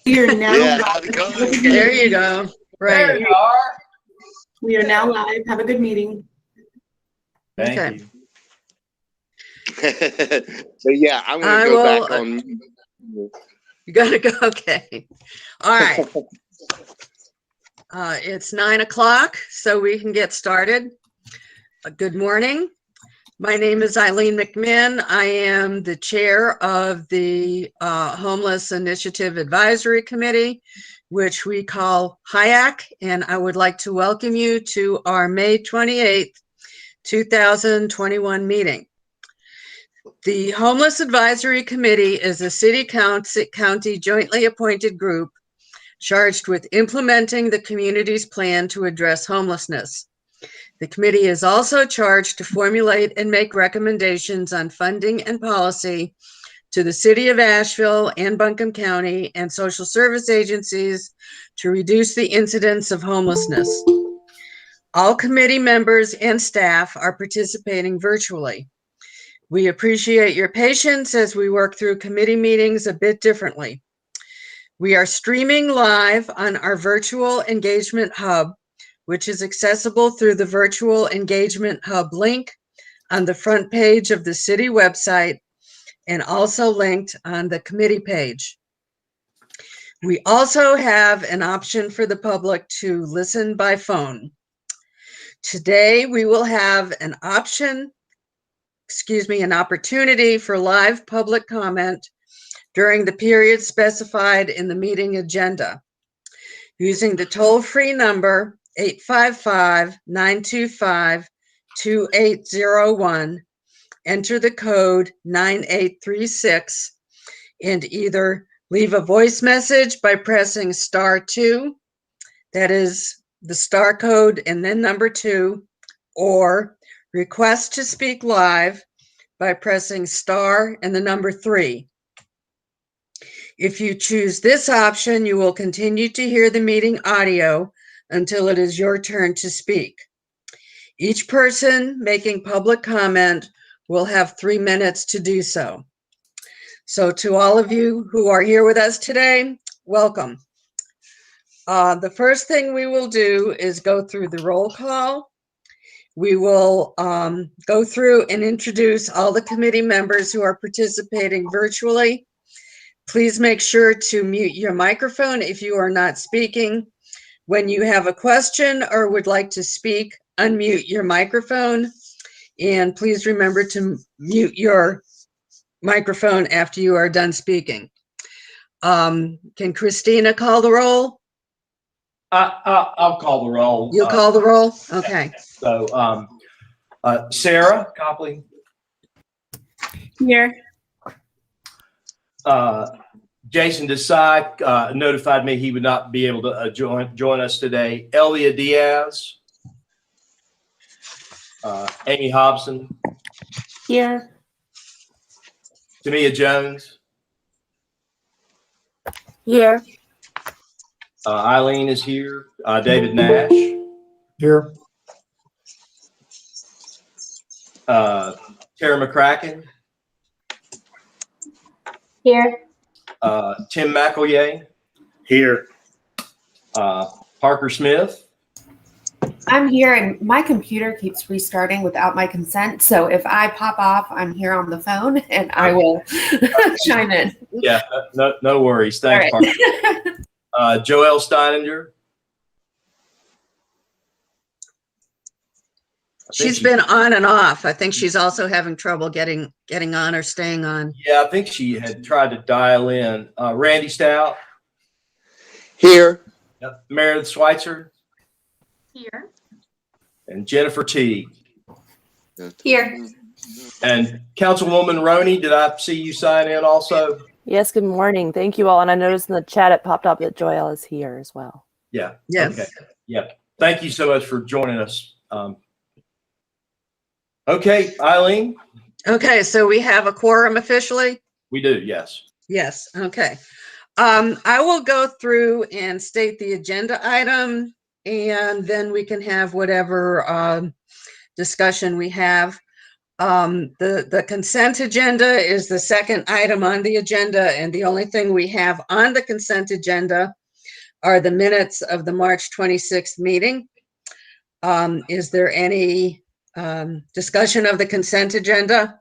We are now Yeah, how's it going? There you go. There Right. you are. We are now live. Have a good meeting. Thank Okay. you. So yeah, I'm I gonna go will- back on. You gotta go. Okay. All right. It's 9 o'clock, so we can get started. Good morning. My name is Eileen McMinn. I am the chair of the Homeless Initiative Advisory Committee, which we call HIAC, and I would like to welcome you to our May 28th, 2021 meeting. The Homeless Advisory Committee is a city-county jointly appointed group charged with implementing the community's plan to address homelessness. The committee is also charged to formulate and make recommendations on funding and policy to the City of Asheville and Buncombe County and social service agencies to reduce the incidence of homelessness. All committee members and staff are participating virtually. We appreciate your patience as we work through committee meetings a bit differently. We are streaming live on our virtual engagement hub, which is accessible through the virtual engagement hub link on the front page of the city website and also linked on the committee page. We also have an option for the public to listen by phone. Today, we will have an opportunity for live public comment during the period specified in the meeting agenda. Using the toll-free number 855-925-2801, enter the code 9836 and either leave a voice message by pressing *2, that is the star code and then number 2, or request to speak live by pressing * and the number 3. If you choose this option, you will continue to hear the meeting audio until it is your turn to speak. Each person making public comment will have 3 minutes to do so. So to all of you who are here with us today, welcome. The first thing we will do is go through the roll call. We will go through and introduce all the committee members who are participating virtually. Please make sure to mute your microphone if you are not speaking. When you have a question or would like to speak, unmute your microphone. And please remember to mute your microphone after you are done speaking. Can Christina call the roll? I'll call the roll. You'll call the roll? Okay. So, Sarah Copley. Here. Jason Desai notified me he would not be able to join us today. Elia Diaz. Amy Hobson. Here. Tamia Jones. Here. Eileen is here. David Nash. Here. Tara McCracken. Here. Tim McEllier. Here. Parker Smith. I'm here and my computer keeps restarting without my consent. So if I pop off, I'm here on the phone and I will chime in. Yeah, no worries. Thanks, All right. Parker. Joelle Steininger. She's been on and off. I think she's also having trouble getting on or staying on. Yeah, I think she had tried to dial in. Randy Stout. Here. Yep. Meredith Schweitzer. Here. And Jennifer Teague. Here. And Councilwoman Roney, did I see you sign in also? Yes, good morning. Thank you all. And I noticed in the chat it popped up that Joelle is here as well. Yeah. Yes. Okay. Yep. Thank you so much for joining us. Okay, Eileen? Okay, so we have a quorum officially? We do, yes. Yes, okay. I will go through and state the agenda item, and then we can have whatever discussion we have. The consent agenda is the second item on the agenda, and the only thing we have on the consent agenda are the minutes of the March 26th meeting. Is there any discussion of the consent agenda?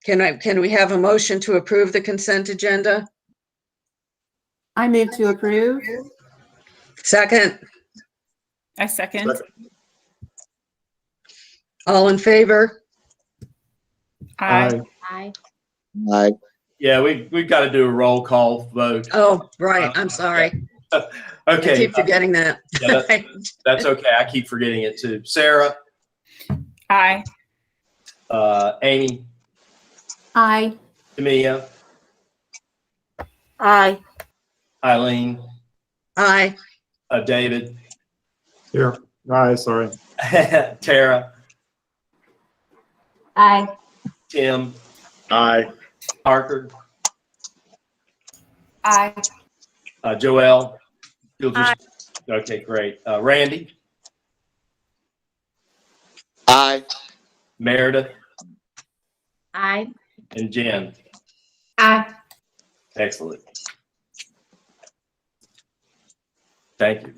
Can we have a motion to approve the consent agenda? I move to approve. Second, I second. all in favor? Aye. Aye. Aye. Yeah, we've got to do a roll call vote. Oh, right, I'm sorry. I Okay, keep forgetting that. yeah, that's okay. I keep forgetting it too. Sarah, Aye. Amy, Aye. Tamia, Aye. Eileen, Aye. David, Here. Aye, sorry. Tara, Aye. Tim, Aye. Parker, Aye. Joelle. You'll just, okay, great. Randy, Aye. Meredith, Aye. and Jen. Aye. Excellent. Thank you.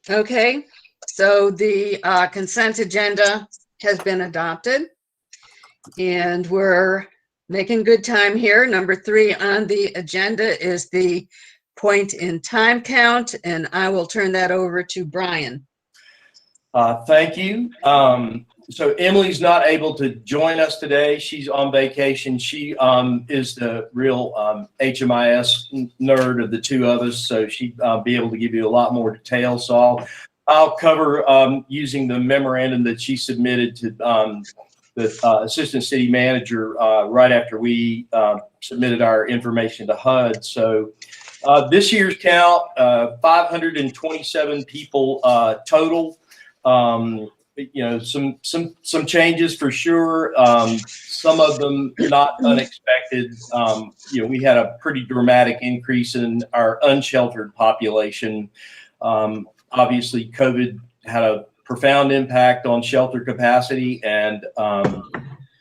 Okay, so the consent agenda has been adopted. And we're making good time here. Number 3 on the agenda is the point in time count, and I will turn that over to Brian. Thank you. So Emily's not able to join us today. She's on vacation. She is the real HMIS nerd of the two of us, so she'd be able to give you a lot more detail. So I'll cover using the memorandum that she submitted to the assistant city manager right after we submitted our information to HUD. So this year's count, 527 people total. You know, some changes for sure. Some of them not unexpected. You know, we had a pretty dramatic increase in our unsheltered population. Obviously, COVID had a profound impact on shelter capacity, and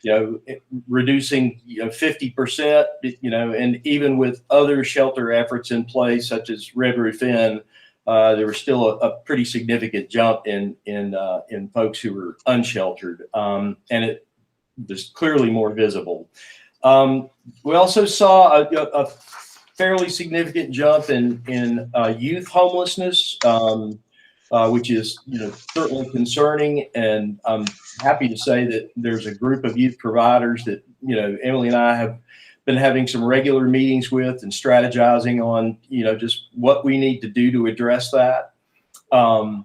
you know, reducing 50%. You know, and even with other shelter efforts in place, such as Red Roof Inn, there was still a pretty significant jump in folks who were unsheltered, and it was clearly more visible. We also saw a fairly significant jump in youth homelessness, which is certainly concerning. And I'm happy to say that there's a group of youth providers that Emily and I have been having some regular meetings with and strategizing on, just what we need to do to address that. Our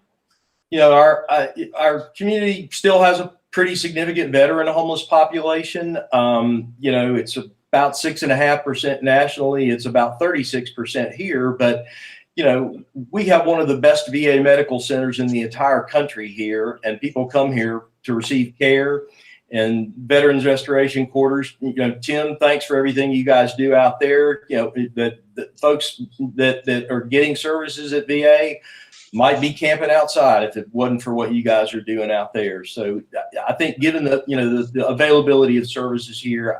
community still has a pretty significant veteran homeless population. It's about 6.5% nationally. It's about 36% here, but we have one of the best VA medical centers in the entire country here, and people come here to receive care. And Veterans Restoration Quarters, Tim, thanks for everything you guys do out there. The folks that are getting services at VA might be camping outside if it wasn't for what you guys are doing out there. So I think given the availability of services here,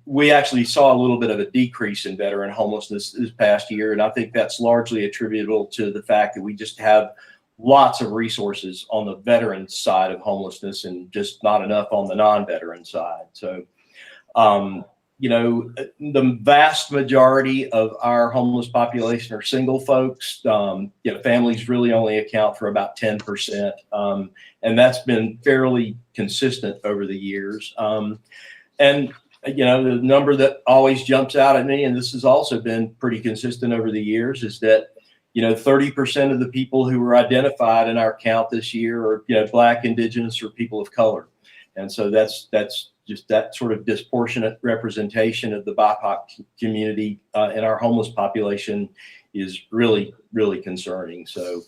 we actually saw a little bit of a decrease in veteran homelessness this past year. And I think that's largely attributable to the fact that we just have lots of resources on the veteran side of homelessness and just not enough on the non-veteran side. So, the vast majority of our homeless population are single folks. Families really only account for about 10%. And that's been fairly consistent over the years. The number that always jumps out at me, and this has also been pretty consistent over the years, is that 30% of the people who were identified in our count this year are, Black, Indigenous, or people of color. And so that's just that sort of disproportionate representation of the BIPOC community in our homeless population is really, really concerning. So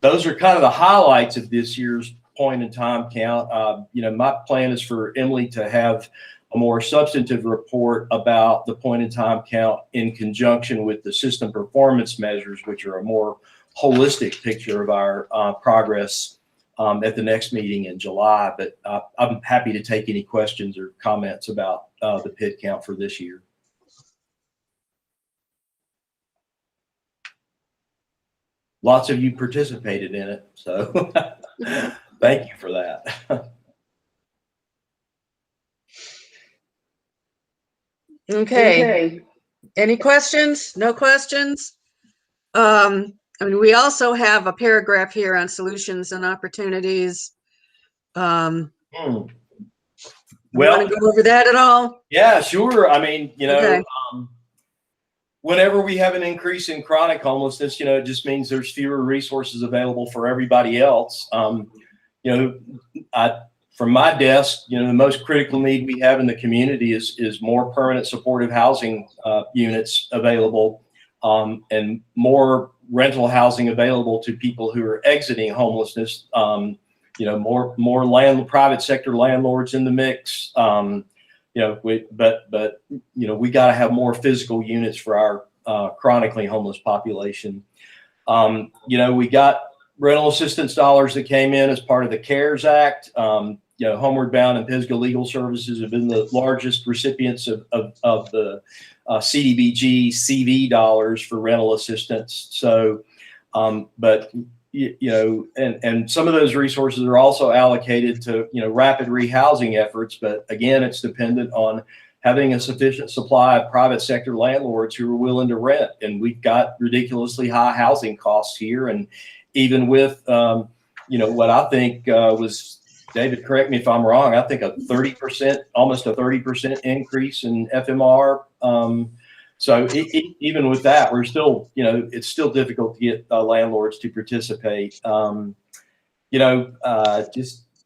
those are kind of the highlights of this year's point in time count. My plan is for Emily to have a more substantive report about the point in time count in conjunction with the system performance measures, which are a more holistic picture of our progress at the next meeting in July. But I'm happy to take any questions or comments about the PID count for this year. Lots of you participated in it, so thank you for that. Okay. Any questions? No questions? I mean, we also have a paragraph here on solutions and opportunities. Well, Want to go over that at all? yeah, sure. I mean, Okay. Whenever we have an increase in chronic homelessness, it just means there's fewer resources available for everybody else. From my desk, the most critical need we have in the community is more permanent supportive housing units available, and more rental housing available to people who are exiting homelessness. More private sector landlords in the mix. We got to have more physical units for our chronically homeless population. We got rental assistance dollars that came in as part of the CARES Act. Homeward Bound and Pisgah Legal Services have been the largest recipients of the CDBG CV dollars for rental assistance. So, but and some of those resources are also allocated to rapid rehousing efforts. But again, it's dependent on having a sufficient supply of private sector landlords who are willing to rent. And we've got ridiculously high housing costs here. And even with what I think was, David, correct me if I'm wrong, I think almost a 30% increase in FMR. So even with that, we're still, it's still difficult to get landlords to participate.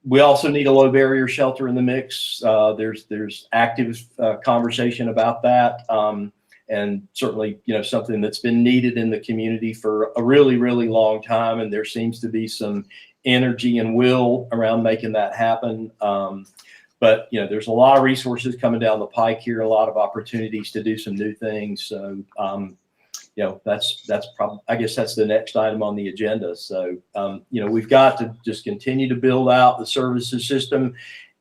We also need a low barrier shelter in the mix. There's active conversation about that. And certainly, something that's been needed in the community for a really, really long time. And there seems to be some energy and will around making that happen. But there's a lot of resources coming down the pike here, a lot of opportunities to do some new things. So, that's probably, I guess that's the next item on the agenda. So, we've got to just continue to build out the services system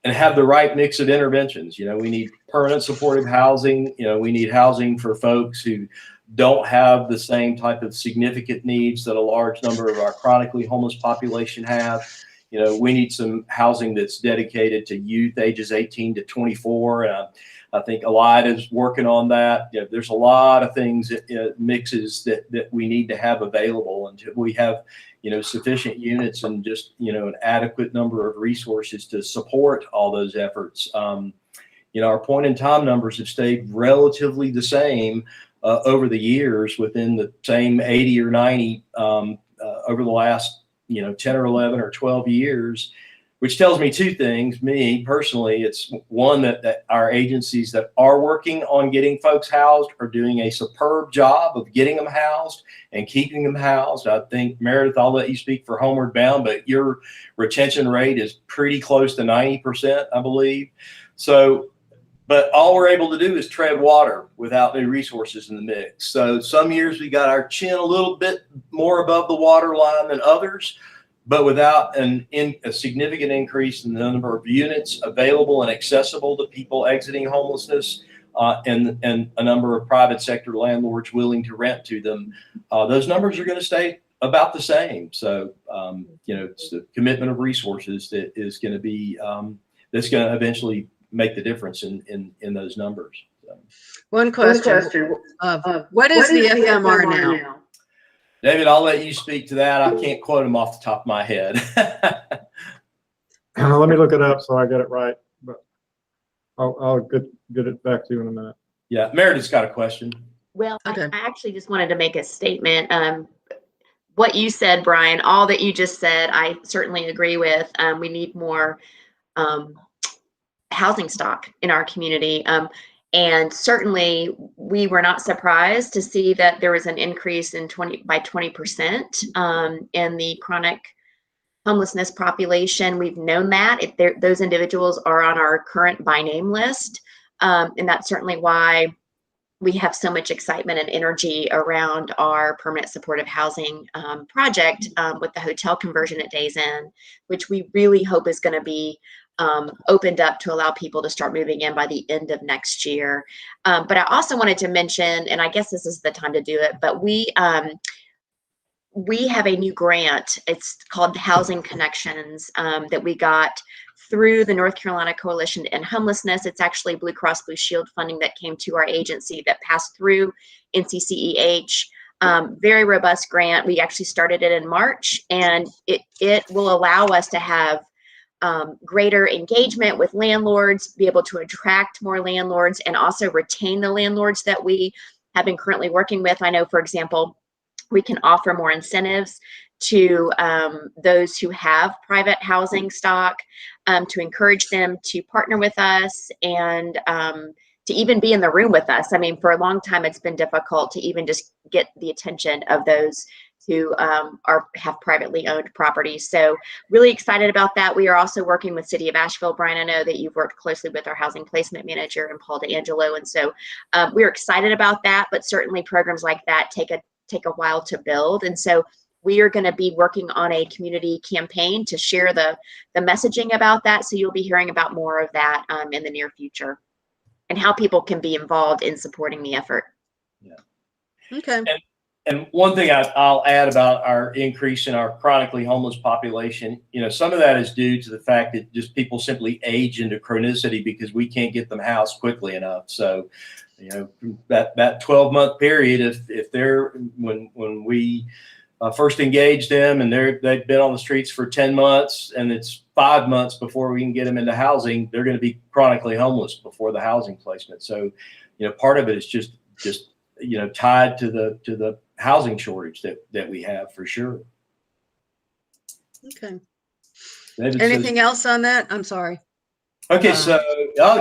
and have the right mix of interventions. We need permanent supportive housing. We need housing for folks who don't have the same type of significant needs that a large number of our chronically homeless population have. We need some housing that's dedicated to youth ages 18 to 24. And I think Allied is working on that. There's a lot of things, mixes that we need to have available until we have, sufficient units and just, an adequate number of resources to support all those efforts. Our point in time numbers have stayed relatively the same over the years, within the same 80 or 90 over the last 10 or 11 or 12 years, which tells me two things. Me personally, it's one, that our agencies that are working on getting folks housed are doing a superb job of getting them housed and keeping them housed. I think, Meredith, I'll let you speak for Homeward Bound, but your retention rate is pretty close to 90%, I believe. So, but all we're able to do is tread water without new resources in the mix. So some years we got our chin a little bit more above the water line than others, but without a significant increase in the number of units available and accessible to people exiting homelessness, and a number of private sector landlords willing to rent to them. Those numbers are going to stay about the same. So, it's the commitment of resources that is going to be, that's going to eventually make the difference in those numbers. So. One question. What is the FMR now? David, I'll let you speak to that. I can't quote them off the top of my head. Let me look it up so I get it right, but I'll get it back to you in a minute. Yeah, Meredith's got a question. Well, Okay. I actually just wanted to make a statement. What you said, Brian, all that you just said, I certainly agree with. We need more housing stock in our community. And certainly we were not surprised to see that there was an increase by 20% in the chronic homelessness population. We've known that those individuals are on our current by name list. And that's certainly why we have so much excitement and energy around our permanent supportive housing project with the hotel conversion at Days Inn, which we really hope is going to be opened up to allow people to start moving in by the end of next year. But I also wanted to mention, and I guess this is the time to do it, but we have a new grant. It's called Housing Connections that we got through the North Carolina Coalition to End Homelessness. It's actually Blue Cross Blue Shield funding that came to our agency that passed through NCCEH. Very robust grant. We actually started it in March, and it will allow us to have greater engagement with landlords, be able to attract more landlords, and also retain the landlords that we have been currently working with. I know, for example, we can offer more incentives to those who have private housing stock to encourage them to partner with us and to even be in the room with us. I mean, for a long time, it's been difficult to even just get the attention of those who have privately owned properties. So really excited about that. We are also working with City of Asheville. Brian, I know that you've worked closely with our housing placement manager and Paul DeAngelo. And so we're excited about that, but certainly programs like that take a while to build. And so we are going to be working on a community campaign to share the messaging about that. So you'll be hearing about more of that in the near future and how people can be involved in supporting the effort. Yeah. Okay. And one thing I'll add about our increase in our chronically homeless population, some of that is due to the fact that just people simply age into chronicity because we can't get them housed quickly enough. So, that 12-month period, if they're when we first engage them and they've been on the streets for 10 months and it's 5 months before we can get them into housing, they're going to be chronically homeless before the housing placement. So, part of it is just tied to the housing shortage that we have for sure. Okay. David Anything says, else on that? I'm sorry. okay, so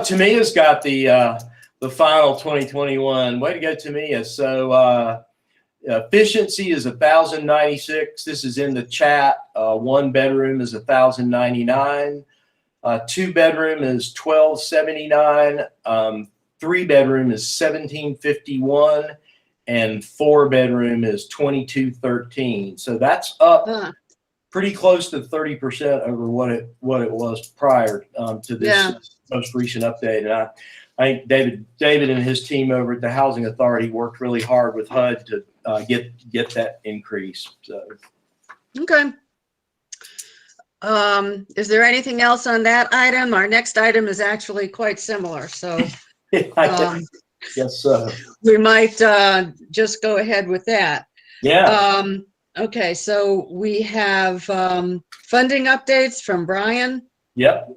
Tamia's got the final 2021. Way to go, Tamia. So efficiency is 1,096. This is in the chat. 1 bedroom is 1,099. 2 bedroom is 1,279. 3 bedroom is 1,751. And 4 bedroom is 2,213. So that's up pretty close to 30% over what it was prior to this most recent update. And I think David and his team over at the Housing Authority worked really hard with HUD to get that increase. So. Okay. Is there anything else on that item? Our next item is actually quite similar, so Yes, so. we might just go ahead with that. Yeah. Okay, so we have funding updates from Brian. Yep.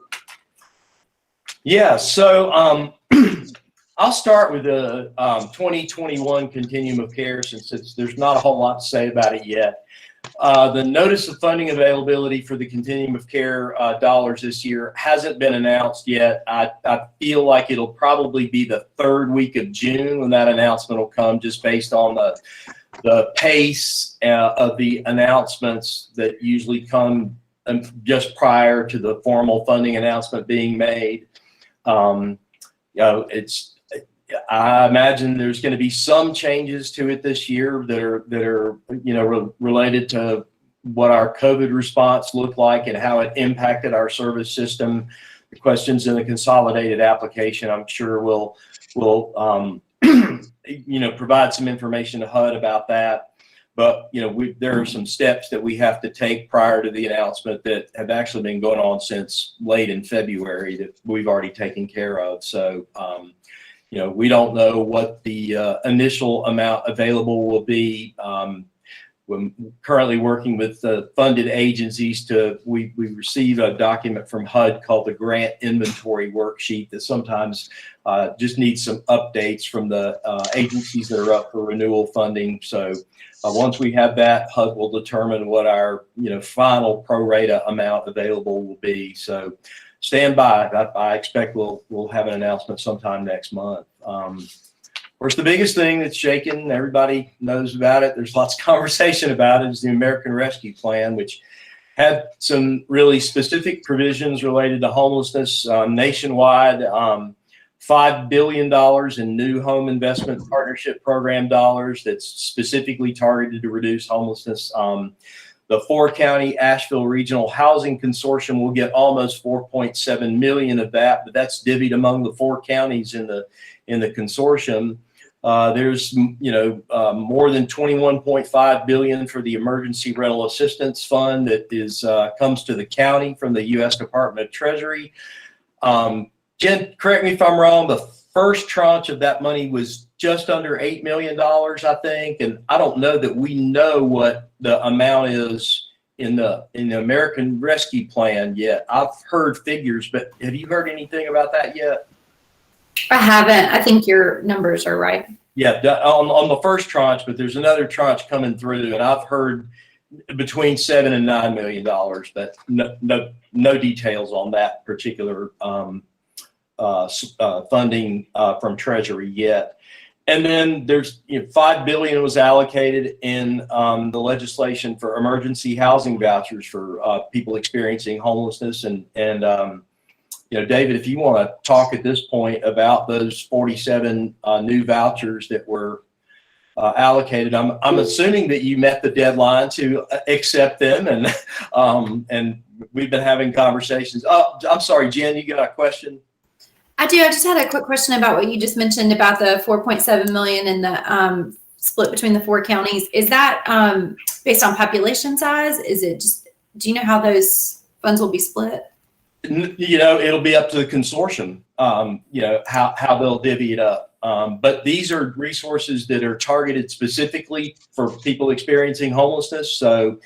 Yeah, so I'll start with the 2021 Continuum of Care since there's not a whole lot to say about it yet. The notice of funding availability for the Continuum of Care dollars this year hasn't been announced yet. I feel like it'll probably be the 3rd week of June when that announcement will come, just based on the pace of the announcements that usually come just prior to the formal funding announcement being made. I imagine there's going to be some changes to it this year that are related to what our COVID response looked like and how it impacted our service system. The questions in the consolidated application, I'm sure will provide some information to HUD about that. But there are some steps that we have to take prior to the announcement that have actually been going on since late in February that we've already taken care of. So we don't know what the initial amount available will be. We're currently working with the funded agencies we receive a document from HUD called the Grant Inventory Worksheet that sometimes just needs some updates from the agencies that are up for renewal funding. So once we have that, HUD will determine what our final pro rata amount available will be. So stand by. I expect we'll have an announcement sometime next month. Of course, the biggest thing that's shaken, everybody knows about it, there's lots of conversation about it, is the American Rescue Plan, which had some really specific provisions related to homelessness nationwide. $5 billion in new home investment partnership program dollars that's specifically targeted to reduce homelessness. The 4-county Asheville Regional Housing Consortium will get almost $4.7 million of that, but that's divvied among the 4 counties in the consortium. There's more than $21.5 billion for the Emergency Rental Assistance Fund that is comes to the county from the U.S. Department of Treasury. Jen, correct me if I'm wrong, the first tranche of that money was just under $8 million, I think, and I don't know that we know what the amount is in the American Rescue Plan yet. I've heard figures, but have you heard anything about that yet? I haven't. I think your numbers are right. Yeah, on the first tranche, but there's another tranche coming through, and I've heard between $7 and $9 million, but no details on that particular funding from Treasury yet. And then there's $5 billion was allocated in the legislation for emergency housing vouchers for people experiencing homelessness. And David, if you want to talk at this point about those 47 new vouchers that were allocated, I'm assuming that you met the deadline to accept them, and we've been having conversations. Oh, I'm sorry, Jen, you got a question? I do. I just had a quick question about what you just mentioned about the 4.7 million and the split between the 4 counties. Is that based on population size? Is it just, do you know how those funds will be split? It'll be up to the consortium, how they'll divvy it up. But these are resources that are targeted specifically for people experiencing homelessness. So,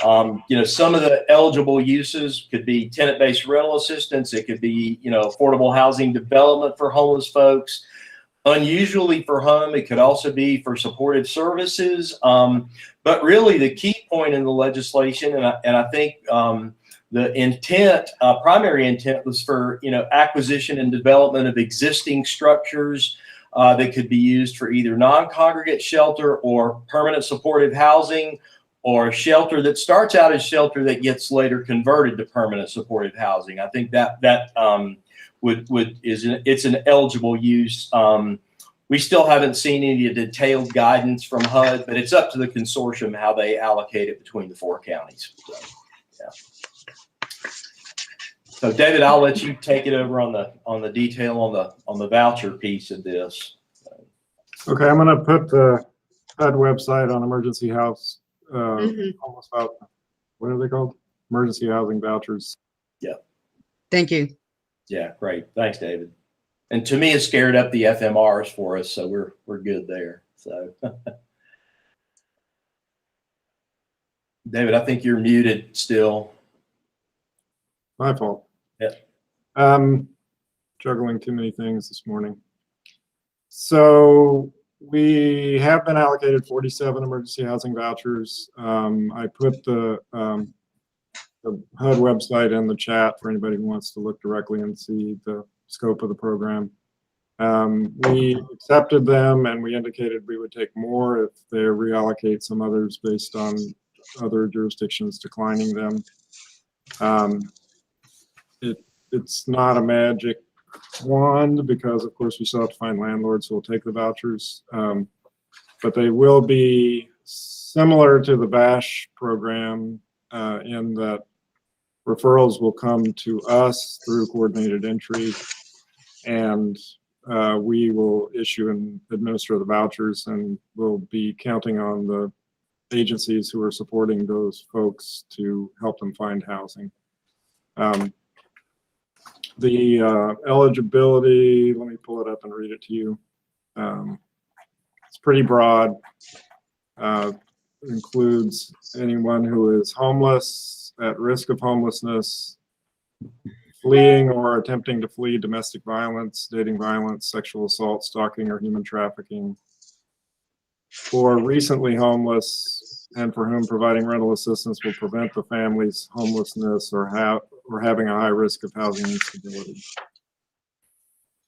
some of the eligible uses could be tenant-based rental assistance. It could be, affordable housing development for homeless folks. Unusually for home, it could also be for supportive services. But really the key point in the legislation, and I think the intent, primary intent was for, acquisition and development of existing structures that could be used for either non-congregate shelter or permanent supportive housing, or shelter that starts out as shelter that gets later converted to permanent supportive housing. I think that it's an eligible use. We still haven't seen any detailed guidance from HUD, but it's up to the consortium how they allocate it between the 4 counties. So, yeah. So David, I'll let you take it over on the detail on the voucher piece of this. Okay, I'm gonna put the HUD website on emergency house. Almost about, what are they called? Emergency housing vouchers. Yeah. Thank you. Yeah, great. Thanks, David. And to me, it scared up the FMRs for us, so we're good there. So, David, I think you're muted still. My fault. Yeah. Juggling too many things this morning. So we have been allocated 47 emergency housing vouchers. I put the HUD website in the chat for anybody who wants to look directly and see the scope of the program. We accepted them and we indicated we would take more if they reallocate some others based on other jurisdictions declining them. It's not a magic wand because of course we still have to find landlords who will take the vouchers, but they will be similar to the BASH program in that referrals will come to us through coordinated entry, and we will issue and administer the vouchers, and we'll be counting on the agencies who are supporting those folks to help them find housing. The eligibility, let me pull it up and read it to you. It's pretty broad. It includes anyone who is homeless, at risk of homelessness, fleeing or attempting to flee domestic violence, dating violence, sexual assault, stalking, or human trafficking, for recently homeless and for whom providing rental assistance will prevent the family's homelessness or having a high risk of housing instability.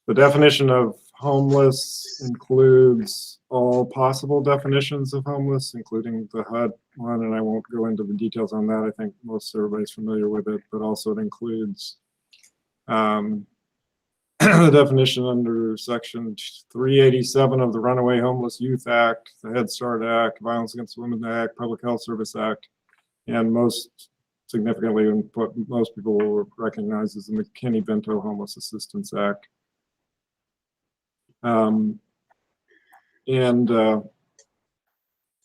The definition of homeless includes all possible definitions of homeless, including the HUD one, and I won't go into the details on that. I think most everybody's familiar with it, but also it includes the definition under section 387 of the Runaway Homeless Youth Act, the Head Start Act, Violence Against Women Act, Public Health Service Act, and most significantly, and what most people will recognize as the McKinney-Vento Homeless Assistance Act.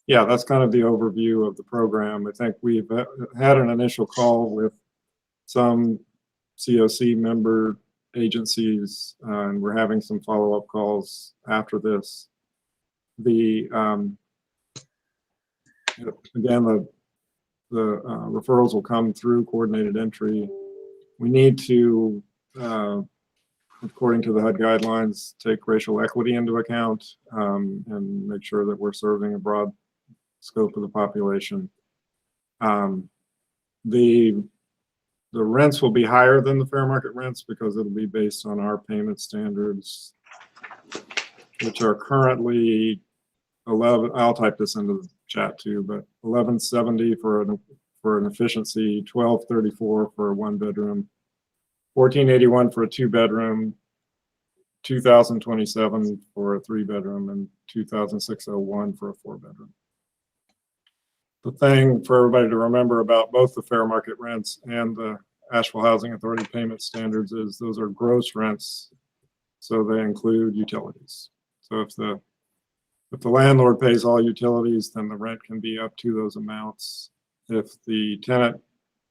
Yeah, that's kind of the overview of the program. I think we've had an initial call with some COC member agencies, and we're having some follow-up calls after this. Again, the referrals will come through coordinated entry. We need to, according to the HUD guidelines, take racial equity into account, and make sure that we're serving a broad scope of the population. The rents will be higher than the fair market rents because it'll be based on our payment standards, which are currently 11. I'll type this into the chat too, but 1170 for an efficiency, 1234 for a 1-bedroom, 1481 for a 2-bedroom, 2027 for a 3-bedroom, and 2601 for a 4-bedroom. The thing for everybody to remember about both the fair market rents and the Asheville Housing Authority payment standards is those are gross rents, so they include utilities. So if the landlord pays all utilities, then the rent can be up to those amounts. If the tenant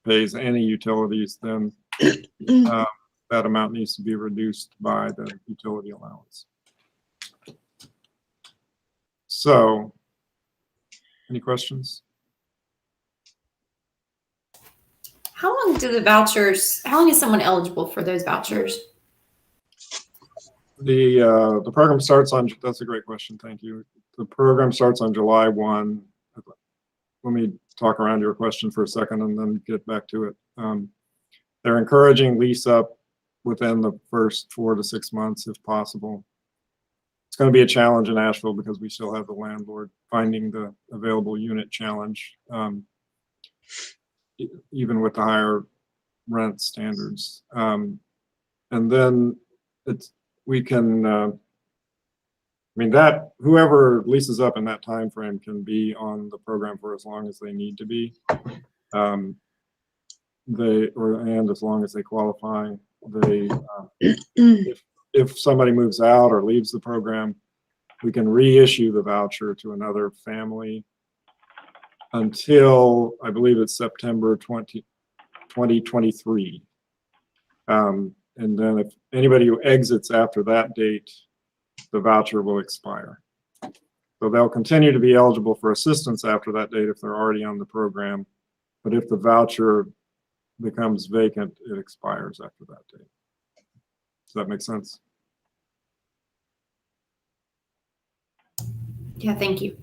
pays any utilities, then that amount needs to be reduced by the utility allowance. So, any questions? How long is someone eligible for those vouchers? The program starts on, that's a great question, thank you. The program starts on July 1. Let me talk around your question for a second and then get back to it. They're encouraging lease up within the first 4 to 6 months if possible. It's going to be a challenge in Asheville because we still have the landlord finding the available unit challenge, even with the higher rent standards. And then we can, I mean, that whoever leases up in that time frame can be on the program for as long as they need to be. And as long as they qualify. If somebody moves out or leaves the program, we can reissue the voucher to another family until, I believe it's September 2023. And then if anybody who exits after that date, the voucher will expire. So they'll continue to be eligible for assistance after that date if they're already on the program. But if the voucher becomes vacant, it expires after that date. Does that make sense? Yeah, thank you.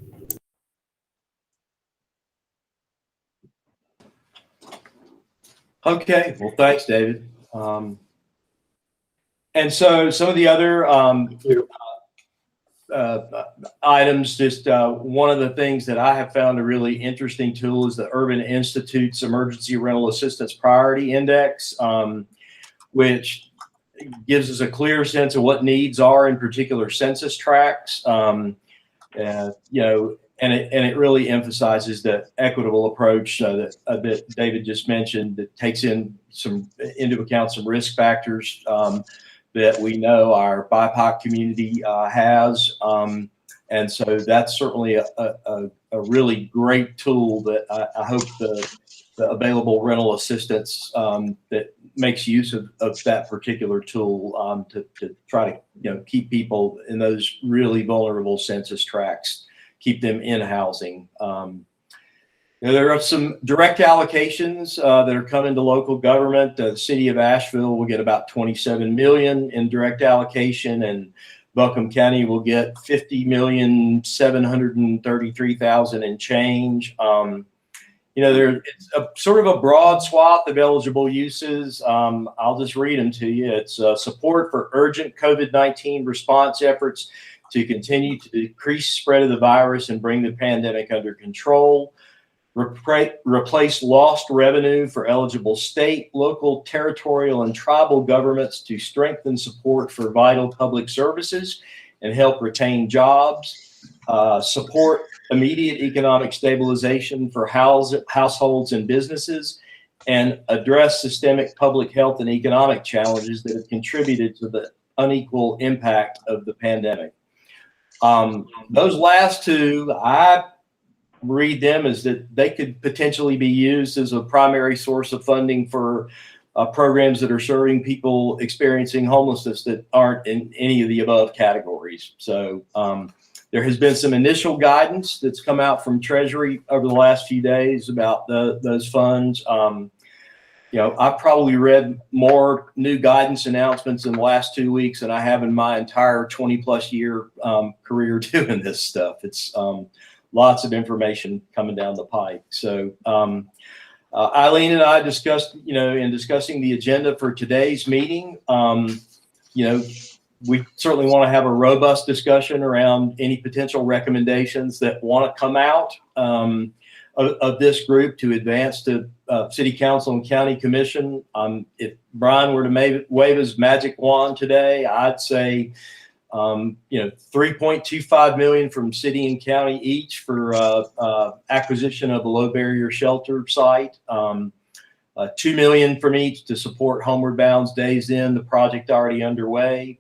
Okay, well, thanks, David. And so some of the other items, just one of the things that I have found a really interesting tool is the Urban Institute's Emergency Rental Assistance Priority Index, which gives us a clear sense of what needs are in particular census tracts. And it really emphasizes the equitable approach that David just mentioned, that takes into account some risk factors that we know our BIPOC community has. And so that's certainly a really great tool that I hope the available rental assistance that makes use of that particular tool to try to keep people in those really vulnerable census tracts, keep them in housing. There are some direct allocations that are coming to local government. The city of Asheville will get about $27 million in direct allocation, and Buncombe County will get $50,733,000 and change. It's a sort of a broad swath of eligible uses. I'll just read them to you. It's support for urgent COVID-19 response efforts to continue to decrease spread of the virus and bring the pandemic under control. replace lost revenue for eligible state, local, territorial, and tribal governments to strengthen support for vital public services and help retain jobs, support immediate economic stabilization for households and businesses, and address systemic public health and economic challenges that have contributed to the unequal impact of the pandemic. Those last two, I read them as that they could potentially be used as a primary source of funding for programs that are serving people experiencing homelessness that aren't in any of the above categories. So there has been some initial guidance that's come out from Treasury over the last few days about those funds. You know, I've probably read more new guidance announcements in the last 2 weeks than I have in my entire 20+ year career doing this stuff. It's lots of information coming down the pike. So Eileen and I discussed, you know, in discussing the agenda for today's meeting, you know, we certainly want to have a robust discussion around any potential recommendations that want to come out of this group to advance to City Council and County Commission. If Brian were to wave his magic wand today, I'd say, you know, $3.25 million from city and county each for acquisition of a low barrier shelter site. $2 million from each to support Homeward Bound's Days In, the project already underway.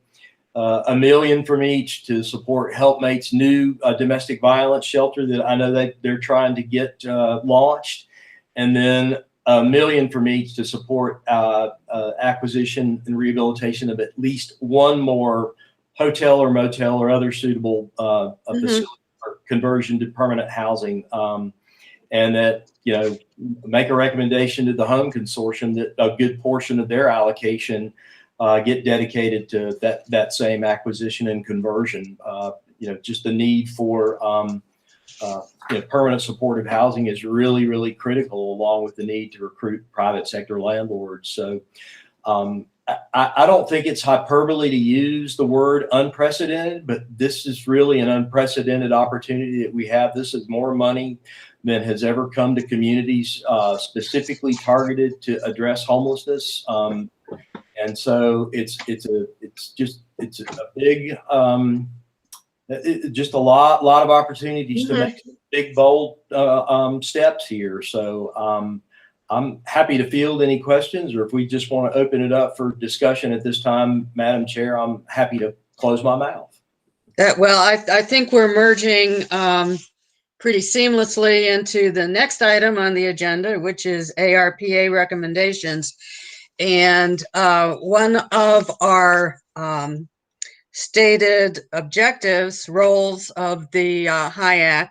$1 million from each to support Helpmate's new domestic violence shelter that I know that they're trying to get launched. And then $1 million from each to support acquisition and rehabilitation of at least one more hotel or motel or other suitable facility for conversion to permanent housing. And that, you know, make a recommendation to the Home Consortium that a good portion of their allocation get dedicated to that same acquisition and conversion. You know, just the need for you know, permanent supportive housing is really, really critical, along with the need to recruit private sector landlords. So I don't think it's hyperbole to use the word unprecedented, but this is really an unprecedented opportunity that we have. This is more money than has ever come to communities specifically targeted to address homelessness. And so it's a big, just a lot of opportunities to make big, bold steps here. So I'm happy to field any questions, or if we just want to open it up for discussion at this time, Madam Chair, I'm happy to close my mouth. Well, I think we're merging pretty seamlessly into the next item on the agenda, which is ARPA recommendations. And one of our stated objectives, roles of the HIAC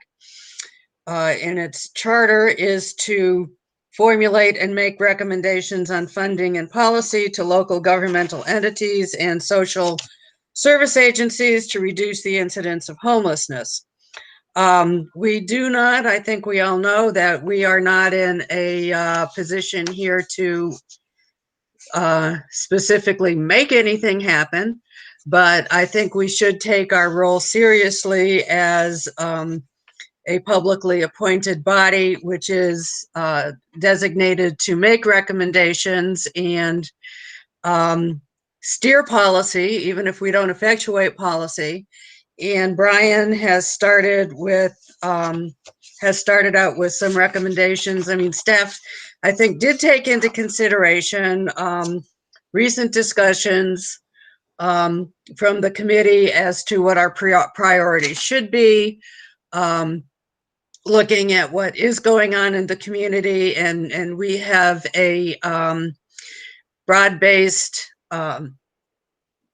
in its charter is to formulate and make recommendations on funding and policy to local governmental entities and social service agencies to reduce the incidence of homelessness. We do not, I think we all know that we are not in a position here to specifically make anything happen, but I think we should take our role seriously as a publicly appointed body, which is designated to make recommendations and steer policy, even if we don't effectuate policy. And Brian has started out with some recommendations. I mean, staff, I think, did take into consideration recent discussions from the committee as to what our priorities should be, looking at what is going on in the community, and we have a broad-based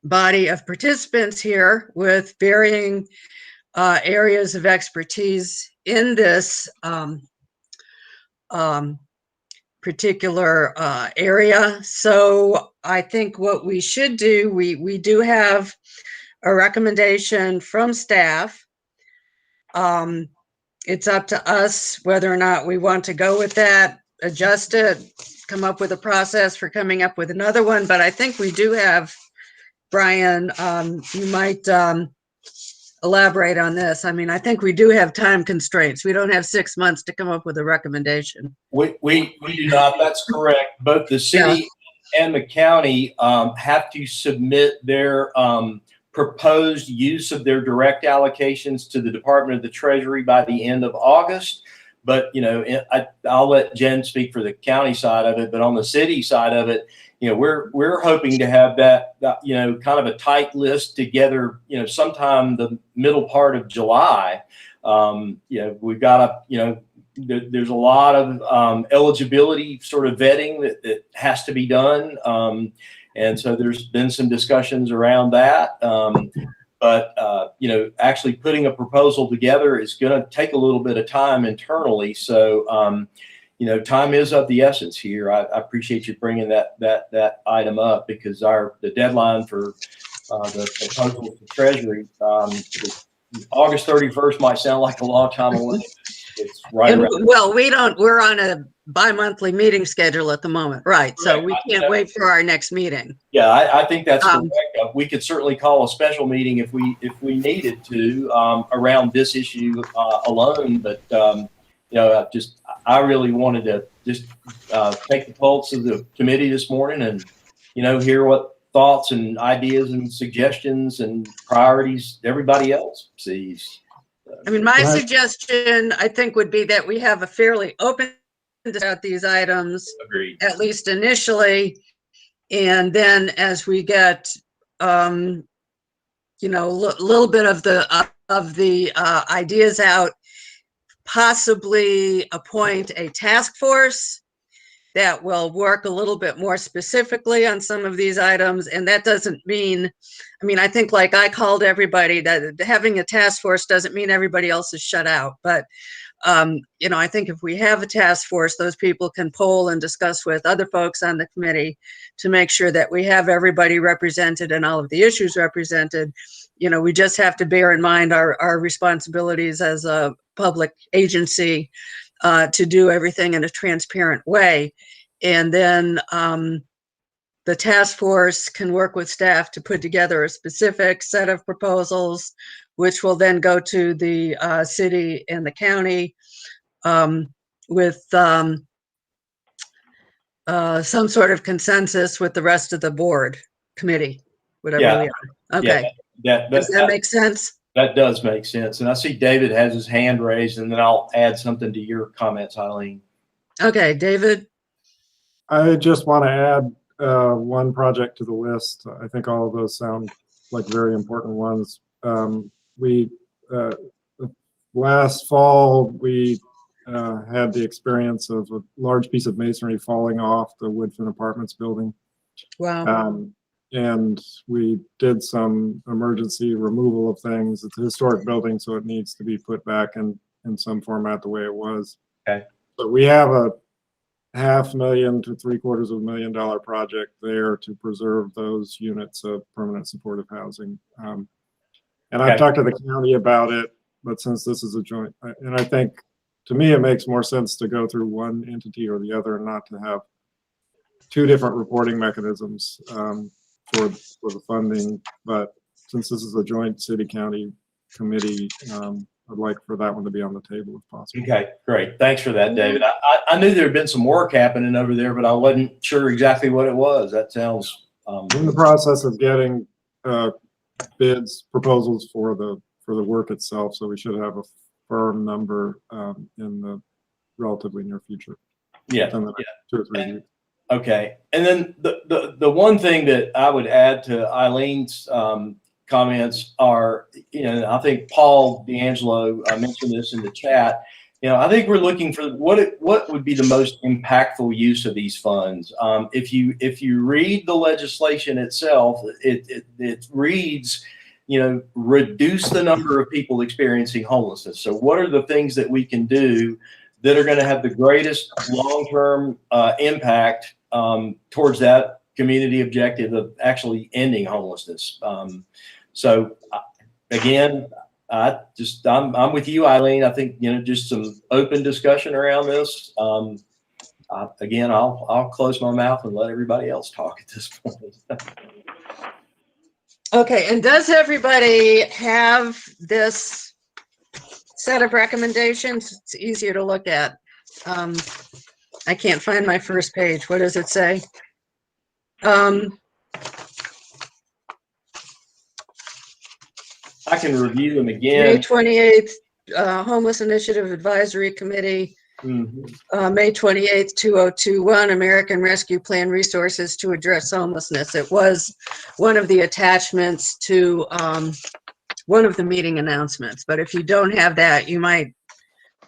body of participants here with varying areas of expertise in this particular area. So I think what we should do, we do have a recommendation from staff. It's up to us whether or not we want to go with that, adjust it, come up with a process for coming up with another one. But I think we do have, Brian, you might elaborate on this. I mean, I think we do have time constraints. We don't have 6 months to come up with a recommendation. We do not. That's correct. Both the city and the county have to submit their proposed use of their direct allocations to the Department of the Treasury by the end of August. But, you know, I'll let Jen speak for the county side of it, but on the city side of it, you know, we're hoping to have that, you know, kind of a tight list together, you know, sometime the middle part of July. You know, we've got you know, there's a lot of eligibility sort of vetting that has to be done. And so there's been some discussions around that. But you know, actually putting a proposal together is going to take a little bit of time internally. So, you know, time is of the essence here. I appreciate you bringing that item up, because the deadline for the proposal for Treasury, August 31st might sound like a long time away. It's right around. Well, we're on a bi-monthly meeting schedule at the moment, right? So we can't wait for our next meeting. Yeah, I think that's correct. We could certainly call a special meeting if we needed to around this issue alone. But you know, I really wanted to just take the pulse of the committee this morning, and you know, hear what thoughts and ideas and suggestions and priorities everybody else sees. I mean, my suggestion, I think, would be that we have a fairly open about these items, Agreed. at least initially, and then as we get, you know, a little bit of the ideas out, possibly appoint a task force that will work a little bit more specifically on some of these items. And that doesn't mean, I mean, I think, like I called everybody, that having a task force doesn't mean everybody else is shut out. But, you know, I think if we have a task force, those people can poll and discuss with other folks on the committee to make sure that we have everybody represented and all of the issues represented. You know, we just have to bear in mind our responsibilities as a public agency to do everything in a transparent way. And then the task force can work with staff to put together a specific set of proposals, which will then go to the city and the county with some sort of consensus with the rest of the board committee, whatever we are. Okay. Does that make sense? That does make sense. And I see David has his hand raised, and then I'll add something to your comments, Eileen. Okay, David. I just want to add one project to the list. I think all of those sound like very important ones. Last fall, we had the experience of a large piece of masonry falling off the Woodfin Apartments building. Wow. And we did some emergency removal of things. It's a historic building, so it needs to be put back in some format the way it was. Okay. But we have a $500,000 to $750,000 project there to preserve those units of permanent supportive housing. And I've talked to the county about it, but since this is a joint, and I think, to me, it makes more sense to go through one entity or the other and not to have two different reporting mechanisms for the funding. But since this is a joint city-county committee, I'd like for that one to be on the table if possible. Okay, great. Thanks for that, David. I knew there had been some work happening over there, but I wasn't sure exactly what it was. That sounds in the process of getting bids, proposals for the work itself, so we should have a firm number in the relatively near future. Yeah, in the next 2 or 3 weeks. Okay, and then the one thing that I would add to Eileen's comments are, you know, I think Paul D'Angelo mentioned this in the chat. You know, I think we're looking for what would be the most impactful use of these funds. If you read the legislation itself, it reads, you know, reduce the number of people experiencing homelessness. So what are the things that we can do that are going to have the greatest long-term impact towards that community objective of actually ending homelessness? So again, I'm with you, Eileen. I think, you know, just some open discussion around this. Again, I'll close my mouth and let everybody else talk at this point. Okay, and does everybody have this set of recommendations? It's easier to look at. I can't find my first page. What does it say? I can review them May again. 28th, Homeless Initiative Advisory Committee, Mhm. May 28th, 2021, American Rescue Plan Resources to Address Homelessness. It was one of the attachments to one of the meeting announcements, but if you don't have that, you might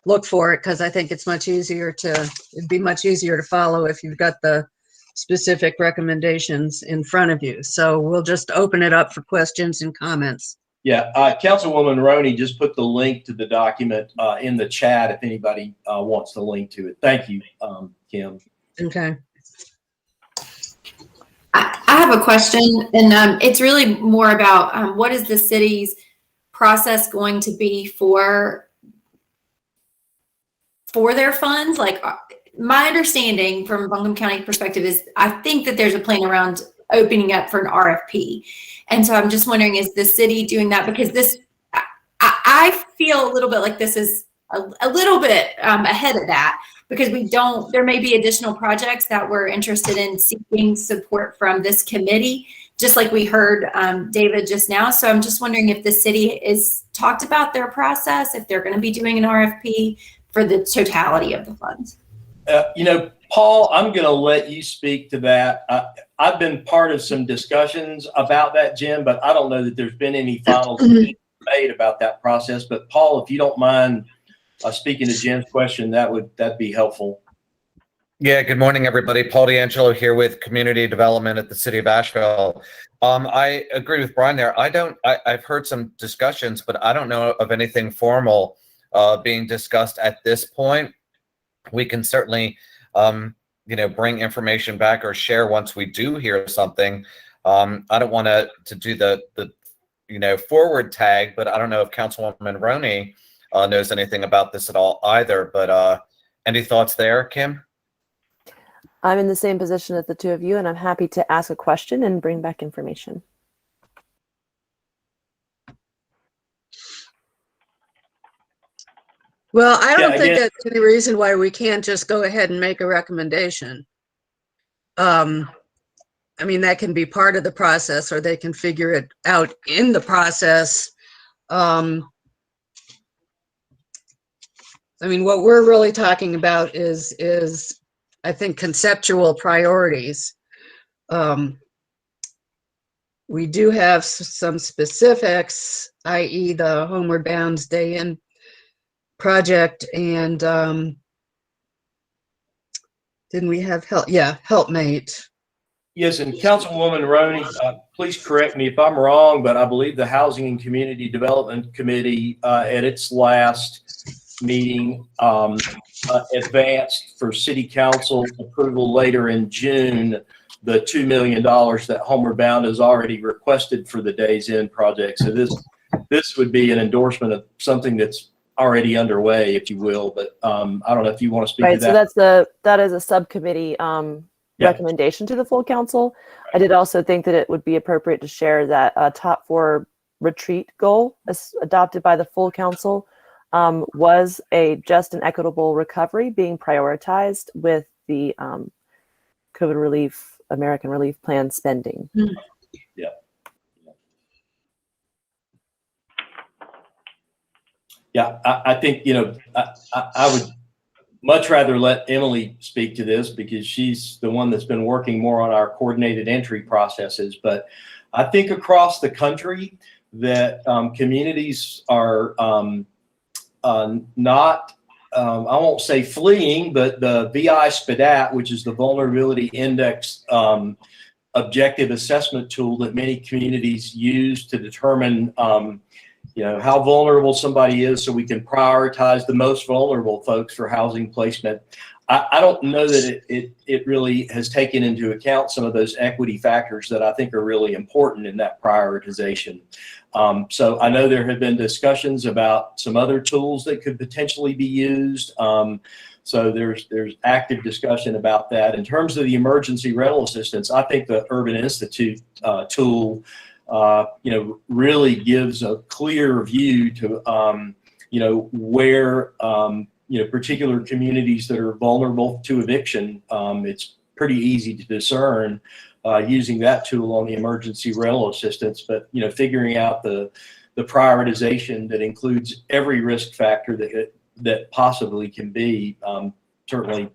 look for it, because I think it's much easier to, it'd be much easier to follow if you've got the specific recommendations in front of you. So we'll just open it up for questions and comments. Yeah, Councilwoman Roney just put the link to the document in the chat if anybody wants the link to it. Thank you, Kim. Okay. I have a question, and it's really more about what is the city's process going to be for their funds? Like, my understanding from Buncombe County perspective is I think that there's a plan around opening up for an RFP. And so I'm just wondering, is the city doing that? Because this, I feel a little bit like this is a little bit ahead of that, because there may be additional projects that we're interested in seeking support from this committee, just like we heard David just now. So I'm just wondering if the city is talked about their process, if they're going to be doing an RFP for the totality of the funds. Paul, I'm going to let you speak to that. I've been part of some discussions about that, Jim, but I don't know that there's been any final decision made about that process. But Paul, if you don't mind speaking to Jim's question, that'd be helpful. Yeah, good morning, everybody. Paul D'Angelo here with Community Development at the City of Asheville. I agree with Brian there. I've heard some discussions, but I don't know of anything formal being discussed at this point. We can certainly bring information back or share once we do hear something. I don't want to do the forward tag, but I don't know if Councilwoman Roney knows anything about this at all either. But any thoughts there, Kim? I'm in the same position as the two of you, and I'm happy to ask a question and bring back information. Well, I don't think that's any reason why we can't just go ahead and make a recommendation. I mean, that can be part of the process, or they can figure it out in the process. I mean, what we're really talking about is I think, conceptual priorities. We do have some specifics, i.e. the Homeward Bound's Day In project, and didn't we have Helpmate? Yes, and Councilwoman Roney, please correct me if I'm wrong, but I believe the Housing and Community Development Committee at its last meeting advanced for City Council approval later in June the $2 million that Homeward Bound has already requested for the Days In project. So this would be an endorsement of something that's already underway, if you will. But I don't know if you want to speak to that. So that is a subcommittee recommendation to the full council. I did also think that it would be appropriate to share that top 4 retreat goal as adopted by the full council was a just and equitable recovery being prioritized with the COVID relief, American Relief Plan spending. Yeah. Yeah, I think, I would much rather let Emily speak to this because she's the one that's been working more on our coordinated entry processes. But I think across the country that communities are not, I won't say fleeing, but the VI-SPDAT, which is the Vulnerability Index objective assessment tool that many communities use to determine how vulnerable somebody is so we can prioritize the most vulnerable folks for housing placement. I don't know that it really has taken into account some of those equity factors that I think are really important in that prioritization. So I know there have been discussions about some other tools that could potentially be used. So there's active discussion about that. In terms of the emergency rental assistance, I think the Urban Institute tool really gives a clear view to, where, particular communities that are vulnerable to eviction. It's pretty easy to discern using that tool on the emergency rental assistance, but, figuring out the prioritization that includes every risk factor that possibly can be, certainly,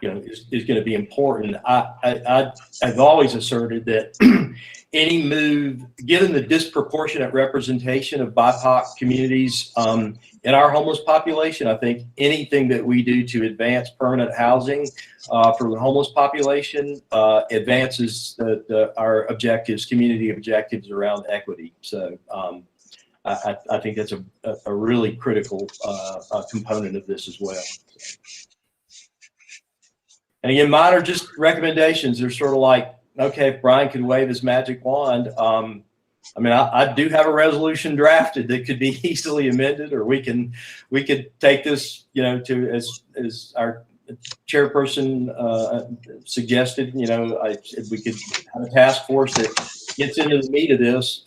is going to be important. I've always asserted that any move, given the disproportionate representation of BIPOC communities in our homeless population, I think anything that we do to advance permanent housing for the homeless population advances our objectives, community objectives around equity. So I think that's a really critical component of this as well. And again, mine are just recommendations. They're sort of like, okay, if Brian could wave his magic wand, I do have a resolution drafted that could be easily amended, or we could take this, to as our chairperson suggested, if we could have a task force that gets into the meat of this.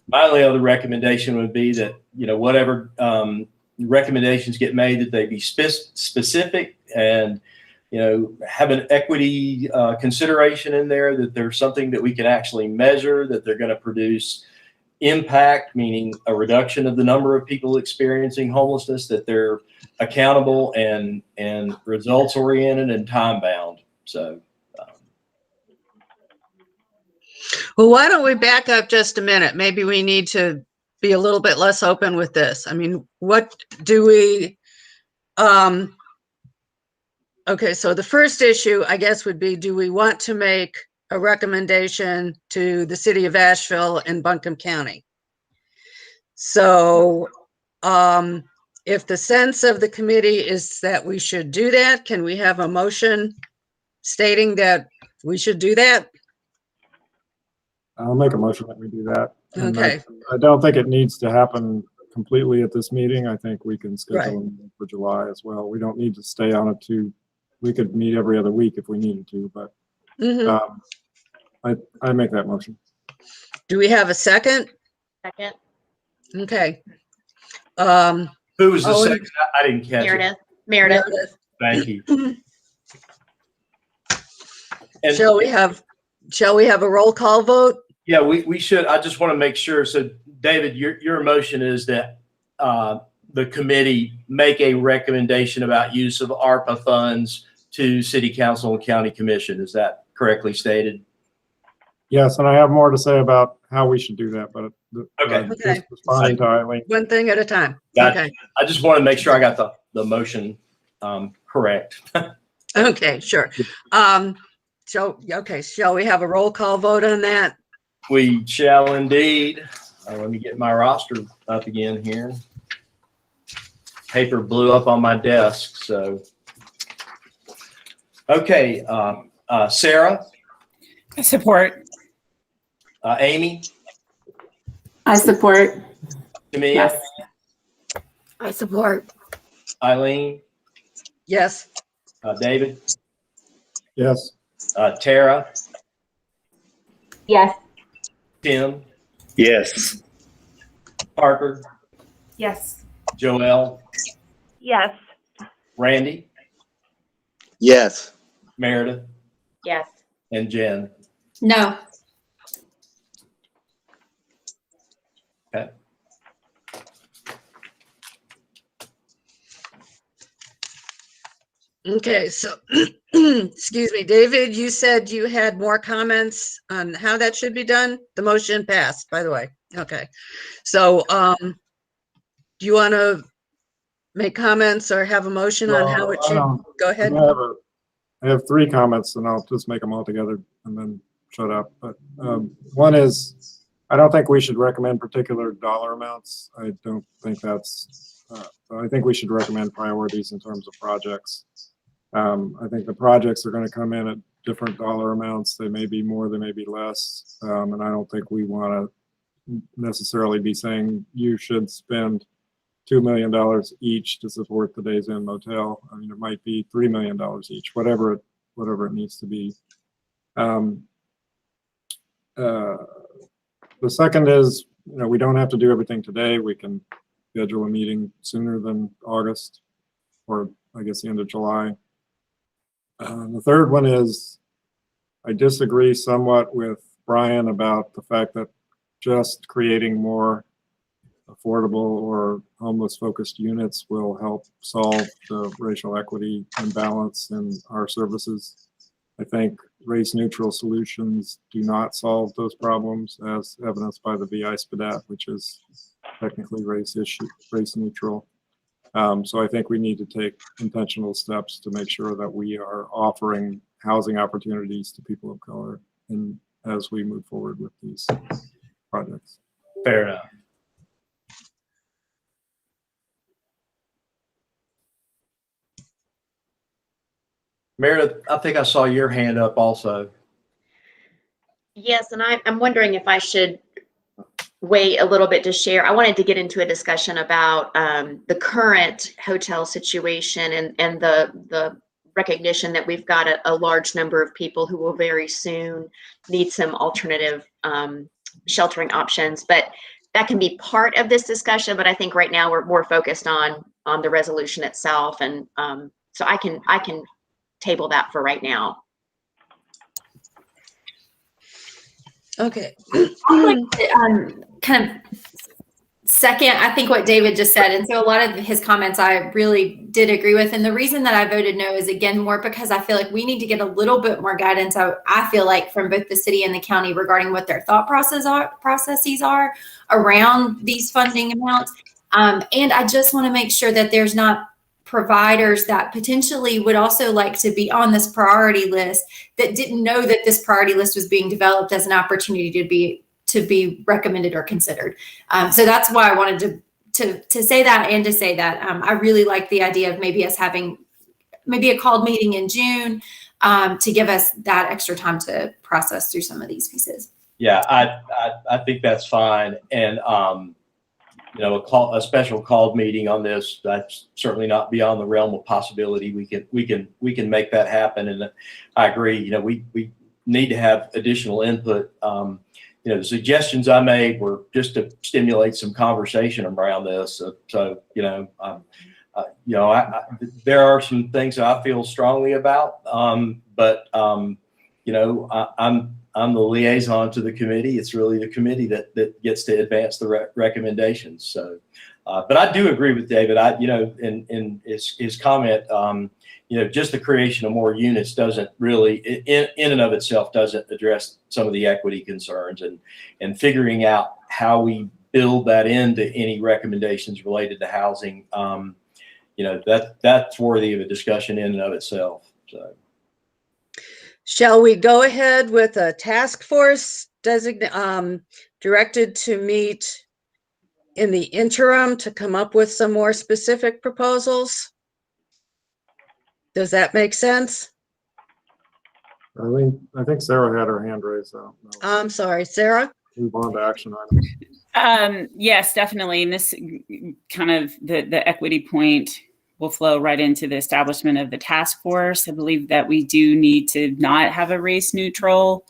My only other recommendation would be that, whatever recommendations get made, that they be specific and, have an equity consideration in there, that there's something that we can actually measure, that they're going to produce impact, meaning a reduction of the number of people experiencing homelessness, that they're accountable and results oriented and time bound. So. Well, why don't we back up just a minute? Maybe we need to be a little bit less open with this. I mean, what do we, okay, so the first issue, I guess, would be, do we want to make a recommendation to the city of Asheville and Buncombe County? So if the sense of the committee is that we should do that, can we have a motion stating that we should do that? I'll make a motion that we do that. And Okay. I don't think it needs to happen completely at this meeting. I think we can schedule Right. them for July as well. We don't need to stay on it we could meet every other week if we needed to, but Mhm. I make that motion. Do we have a second? Second, Okay. Who was the Owen. second? I didn't catch it. Meredith. Thank you. And Shall we have a roll call vote? yeah, we should. I just want to make sure. So, David, your motion is that the committee make a recommendation about use of ARPA funds to City Council and County Commission. Is that correctly stated? Yes, and I have more to say about how we should do that, but Okay. just Okay. responding to Eileen. One thing at a time. Gotcha. Okay. I just want to make sure I got the motion correct. Okay, sure. Shall we have a roll call vote on that? We shall indeed. Let me get my roster up again here. Paper blew up on my desk, so. Okay, Sarah, I support. Amy, I support. Tamia, Yes. I support. Eileen, Yes. David, Yes, Tara, Yes. Tim, Yes. Parker, Yes. Joelle, Yes. Randy, Yes. Meredith, Yes. and Jen. No. Okay. Okay, so, excuse me, David, you said you had more comments on how that should be done? The motion passed, by the way. Okay. So, do you want to make comments or have a motion on how it should? Go ahead. I have 3 comments, and I'll just make them all together and then shut up. But one is, I don't think we should recommend particular dollar amounts. I don't think that's, I think we should recommend priorities in terms of projects. I think the projects are going to come in at different dollar amounts. They may be more, they may be less. And I don't think we want to necessarily be saying you should spend $2 million each to support the Days Inn Motel. I mean, it might be $3 million each, whatever it needs to be. The second is, we don't have to do everything today. We can schedule a meeting sooner than August, or I guess the end of July. The third one is, I disagree somewhat with Brian about the fact that just creating more affordable or homeless focused units will help solve the racial equity imbalance in our services. I think race neutral solutions do not solve those problems, as evidenced by the VI SPDAT, which is technically race neutral. So I think we need to take intentional steps to make sure that we are offering housing opportunities to people of color as we move forward with these projects. Fair enough. Meredith, I think I saw your hand up also. Yes, and I'm wondering if I should wait a little bit to share. I wanted to get into a discussion about the current hotel situation and the recognition that we've got a large number of people who will very soon need some alternative sheltering options. But that can be part of this discussion. But I think right now we're more focused on the resolution itself, and so I can table that for right now. Okay. I'd like to kind of second, I think what David just said. And so a lot of his comments I really did agree with. And the reason that I voted no is, again, more because I feel like we need to get a little bit more guidance, I feel like, from both the city and the county regarding what their thought processes are around these funding amounts. And I just want to make sure that there's not providers that potentially would also like to be on this priority list that didn't know that this priority list was being developed as an opportunity to be recommended or considered. So that's why I wanted to say that, and to say that I really like the idea of maybe us having maybe a called meeting in June to give us that extra time to process through some of these pieces. Yeah, I think that's fine. And a special called meeting on this, that's certainly not beyond the realm of possibility. We can make that happen. And I agree, we need to have additional input. The suggestions I made were just to stimulate some conversation around this. There are some things that I feel strongly about, but I'm the liaison to the committee. It's really the committee that gets to advance the recommendations. So, but I do agree with David. In his comment, just the creation of more units doesn't really, in and of itself, doesn't address some of the equity concerns, and figuring out how we build that into any recommendations related to housing. That's worthy of a discussion in and of itself. So. Shall we go ahead with a task force directed to meet in the interim to come up with some more specific proposals? Does that make sense? I think Sarah had her hand raised. So I'm sorry, Sarah. Move on to action items. Yes, definitely. And this kind of the equity point will flow right into the establishment of the task force. I believe that we do need to not have a race neutral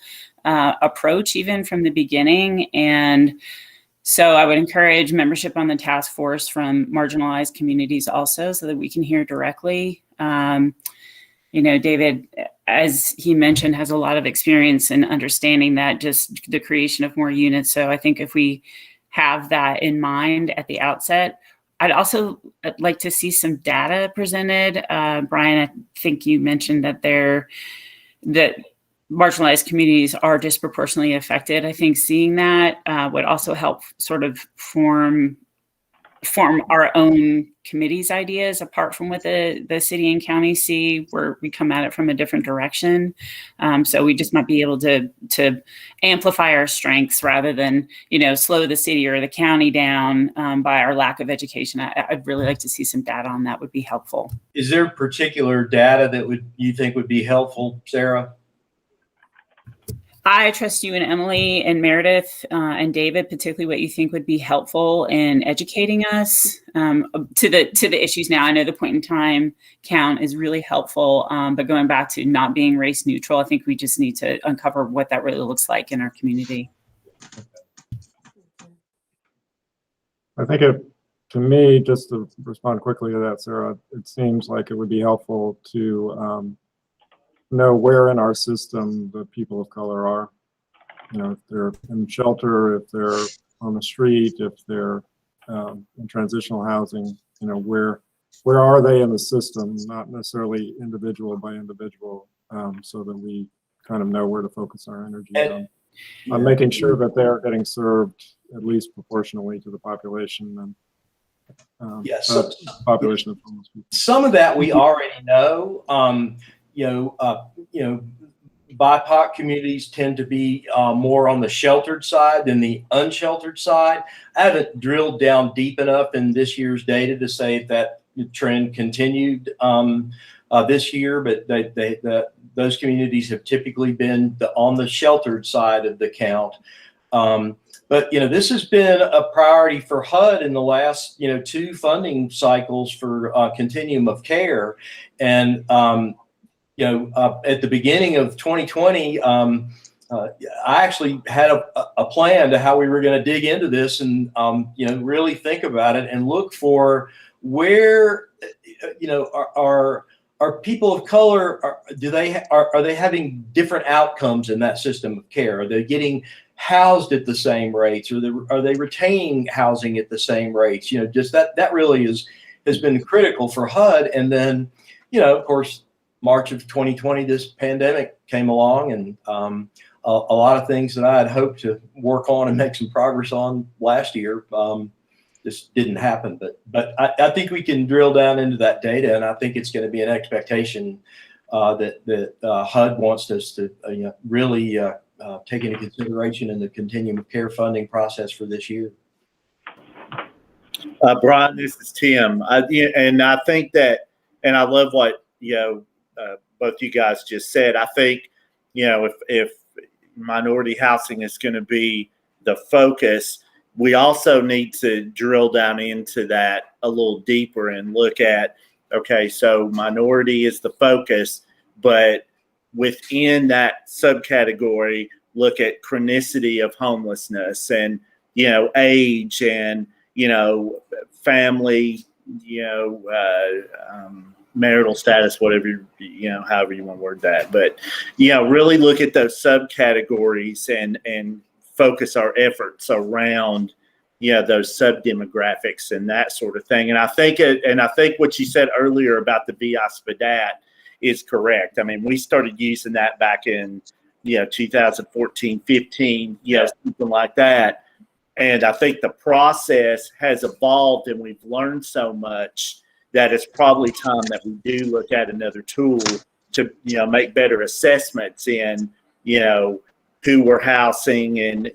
approach even from the beginning. And so I would encourage membership on the task force from marginalized communities also, so that we can hear directly. David, as he mentioned, has a lot of experience in understanding that, just the creation of more units. So I think if we have that in mind at the outset, I'd also like to see some data presented. Brian, I think you mentioned that marginalized communities are disproportionately affected. I think seeing that would also help sort of form our own committee's ideas apart from what the city and county see, where we come at it from a different direction. So we just might be able to amplify our strengths rather than, slow the city or the county down by our lack of education. I'd really like to see some data on that. Would be helpful. Is there particular data that you think would be helpful, Sarah? I trust you and Emily and Meredith and David, particularly what you think would be helpful in educating us to the issues now. I know the point in time count is really helpful, but going back to not being race neutral, I think we just need to uncover what that really looks like in our community. I think to me, just to respond quickly to that, Sarah, it seems like it would be helpful to know where in our system the people of color are. You know, if they're in shelter, if they're on the street, if they're in transitional housing, you know, where are they in the system, not necessarily individual by individual, so that we kind of know where to focus our energy on making sure that they're getting served at least proportionally to the population and Yes. population of homeless people. Some of that we already know. BIPOC communities tend to be more on the sheltered side than the unsheltered side. I haven't drilled down deep enough in this year's data to say if that trend continued this year, but those communities have typically been on the sheltered side of the count. But, you know, this has been a priority for HUD in the last, 2 funding cycles for continuum of care. And, at the beginning of 2020, I actually had a plan to how we were going to dig into this and, really think about it and look for where, are people of color, are they having different outcomes in that system of care? Are they getting housed at the same rates, or are they retaining housing at the same rates? Just that really has been critical for HUD. And then, of course, March of 2020, this pandemic came along, and a lot of things that I had hoped to work on and make some progress on last year just didn't happen. But I think we can drill down into that data, and I think it's going to be an expectation that HUD wants us to really take into consideration in the continuum of care funding process for this year. Brian, this is Tim. And I think that, and I love what, both you guys just said. I think, if minority housing is going to be the focus, we also need to drill down into that a little deeper and look at, okay, so minority is the focus, but within that subcategory, look at chronicity of homelessness and, age and, family, marital status, whatever, however you want to word that. But, really look at those subcategories and focus our efforts around, those sub-demographics and that sort of thing. And I think what you said earlier about the VI SPDAT is correct. I mean, we started using that back in, 2014, 15, something like that. And I think the process has evolved, and we've learned so much that it's probably time that we do look at another tool to, make better assessments in, who we're housing and,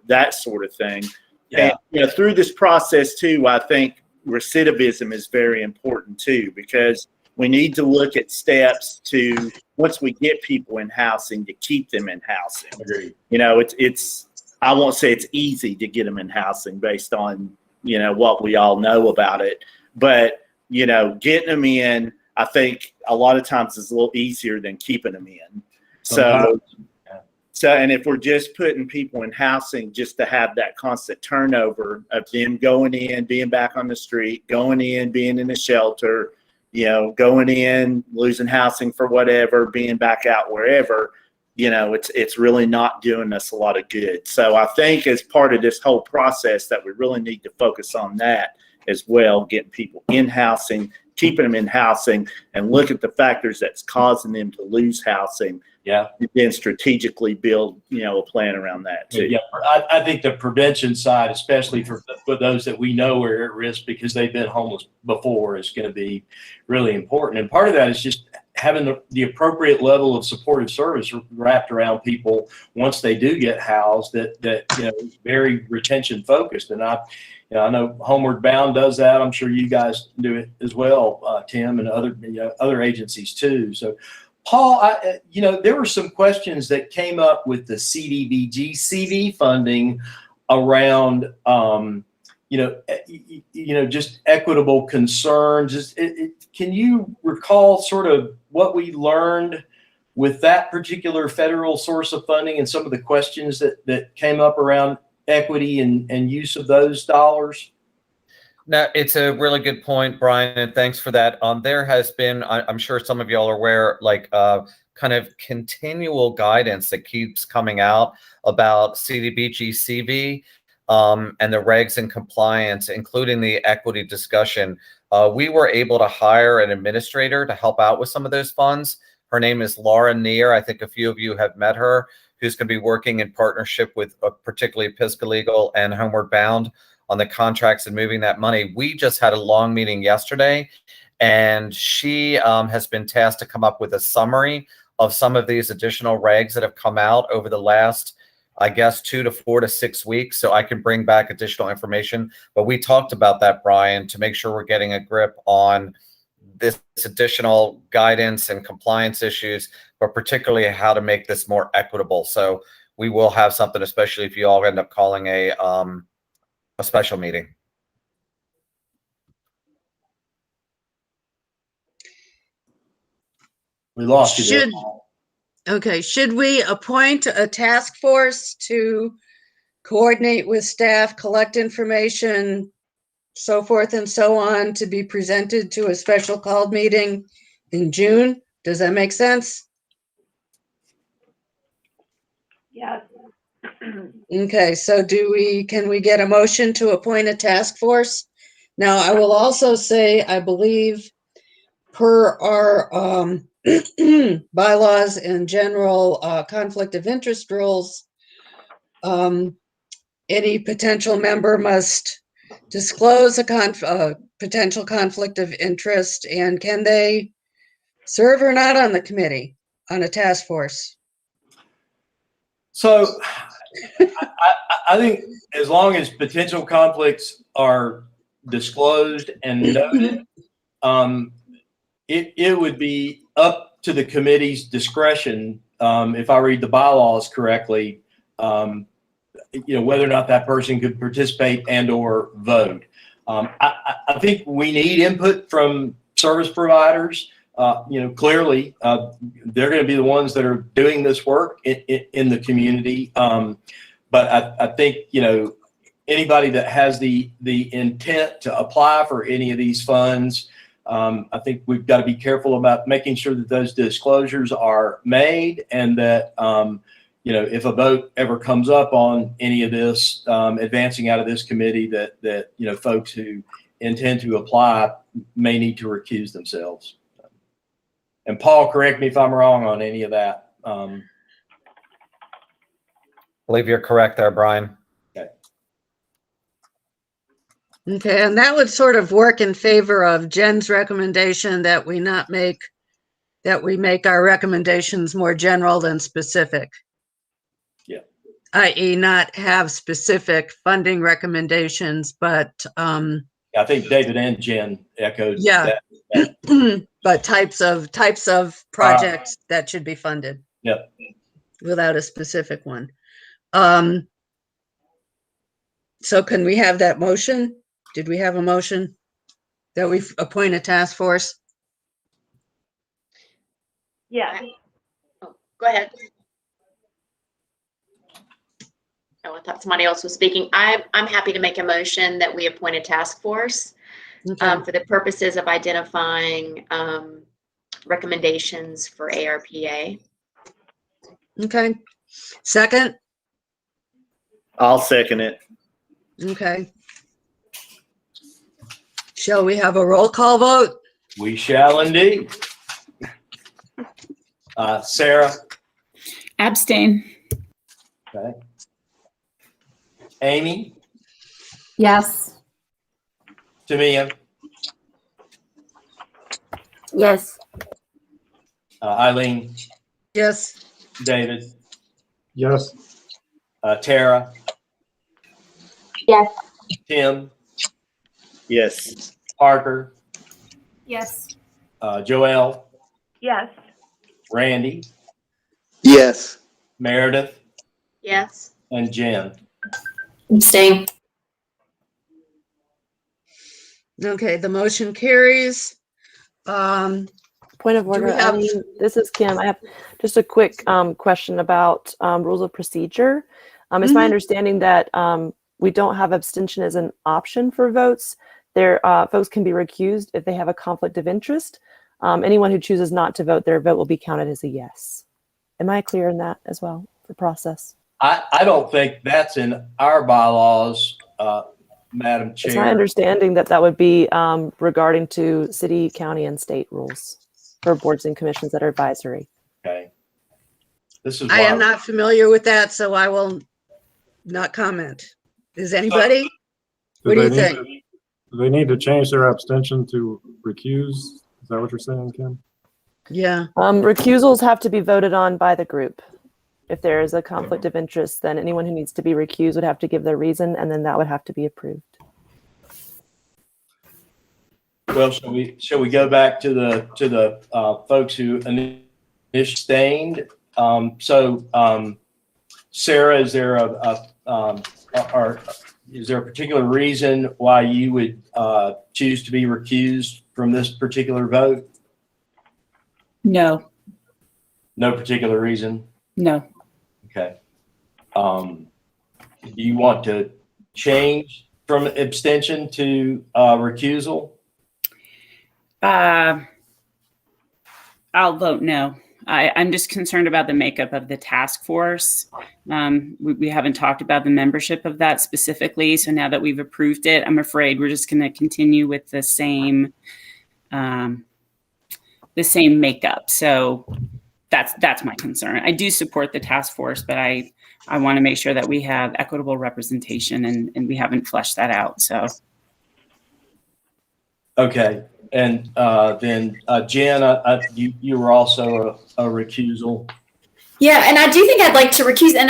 that sort of thing. Yeah. And, through this process too, I think recidivism is very important too, because we need to look at steps to, once we get people in housing, to keep them in housing. Agreed. It's I won't say it's easy to get them in housing based on, what we all know about it, but, getting them in, I think a lot of times is a little easier than keeping them in. So, and if we're just putting people in housing just to have that constant turnover of them going in, being back on the street, going in, being in a shelter, going in, losing housing for whatever, being back out wherever, it's really not doing us a lot of good. So I think as part of this whole process that we really need to focus on that as well, getting people in housing, keeping them in housing, and look at the factors that's causing them to lose housing. Yeah. And then strategically build, a plan around that too. Yeah, I think the prevention side, especially for those that we know are at risk because they've been homeless before, is going to be really important. And part of that is just having the appropriate level of supportive service wrapped around people once they do get housed that very retention focused. And I know Homeward Bound does that. I'm sure you guys do it as well, Tim, and other agencies too. So Paul, there were some questions that came up with the CDBG CV funding around, just equitable concerns. Can you recall sort of what we learned with that particular federal source of funding and some of the questions that came up around equity and use of those dollars? No, it's a really good point, Brian, and thanks for that. There has been, I'm sure some of y'all are aware, kind of continual guidance that keeps coming out about CDBG CV and the regs and compliance, including the equity discussion. We were able to hire an administrator to help out with some of those funds. Her name is Laura Neer. I think a few of you have met her, who's going to be working in partnership with particularly Pisgah Legal and Homeward Bound on the contracts and moving that money. We just had a long meeting yesterday, and she has been tasked to come up with a summary of some of these additional regs that have come out over the last, I guess, 2 to 4 to 6 weeks, so I can bring back additional information. But we talked about that, Brian, to make sure we're getting a grip on this additional guidance and compliance issues, but particularly how to make this more equitable. So we will have something, especially if you all end up calling a special meeting. We lost you there. Should we appoint a task force to coordinate with staff, collect information, so forth and so on, to be presented to a special called meeting in June? Does that make sense? Yes. Okay, so can we get a motion to appoint a task force? Now, I will also say, I believe per our bylaws and general conflict of interest rules, any potential member must disclose a potential conflict of interest, and can they serve or not on the committee, on a task force? So I think as long as potential conflicts are disclosed and noted, it would be up to the committee's discretion, if I read the bylaws correctly, whether or not that person could participate and or vote. I think we need input from service providers. Clearly, they're going to be the ones that are doing this work in the community. But I think, anybody that has the intent to apply for any of these funds, I think we've got to be careful about making sure that those disclosures are made, and that, if a vote ever comes up on any of this, advancing out of this committee, that folks who intend to apply may need to recuse themselves. And Paul, correct me if I'm wrong on any of that. I believe you're correct there, Brian. Okay, and that would sort of work in favor of Jen's recommendation that we make our recommendations more general than specific. Yeah. i.e. not have specific funding recommendations, but I think David and Jen echoed yeah. that. But types of projects that should be funded. Yep. Without a specific one. So can we have that motion? Did we have a motion that we appoint a task force? Yes. Oh, go ahead. Oh, I thought somebody else was speaking. I'm happy to make a motion that we appoint a task force for the purposes of identifying recommendations for ARPA. Okay. Second? I'll second it. Okay. Shall we have a roll call vote? We shall indeed. Sarah? Abstain. Okay. Amy? Yes. Tamia? Yes. Eileen? Yes. David? Yes. Tara? Yes. Tim? Yes. Parker? Yes. Joelle? Yes. Randy, Yes. Meredith, Yes. and Jen. Abstain. Okay, the motion carries. Point of Do order, we have- Eileen, this is Kim. I have just a quick question about rules of procedure. It's my Mhm. understanding that we don't have abstention as an option for votes. There, folks can be recused if they have a conflict of interest. Anyone who chooses not to vote, their vote will be counted as a yes. Am I clear in that as well for process? I don't think that's in our bylaws, Madam It's my Chair. understanding that that would be regarding to city, county, and state rules for boards and commissions that are advisory. Okay. This is I am why- not familiar with that, so I will not comment. Is anybody? What do you think? Do they need to change their abstention to recuse? Is that what you're saying, Kim? Yeah. Recusals have to be voted on by the group. If there is a conflict of interest, then anyone who needs to be recused would have to give their reason, and then that would have to be approved. Well, shall we go back to the folks who initially abstained? Sarah, is there is there a particular reason why you would choose to be recused from this particular vote? No, No particular reason. no. Okay. Do you want to change from abstention to recusal? I'll vote no. I'm just concerned about the makeup of the task force. We haven't talked about the membership of that specifically. So now that we've approved it, I'm afraid we're just going to continue with the same makeup. So that's my concern. I do support the task force, but I want to make sure that we have equitable representation, and we haven't fleshed that out. So. Okay. And then Jen, you were also a recusal. Yeah, and I do think I'd like to recuse, and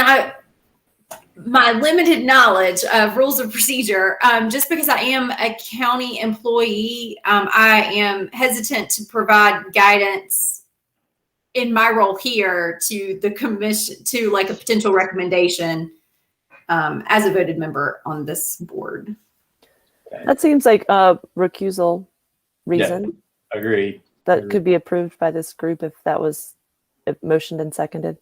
my limited knowledge of rules of procedure, just because I am a county employee, I am hesitant to provide guidance in my role here to the commission, to like a potential recommendation as a voted member on this board. That seems like a recusal reason Agreed. that could be approved by this group if that was motioned and seconded.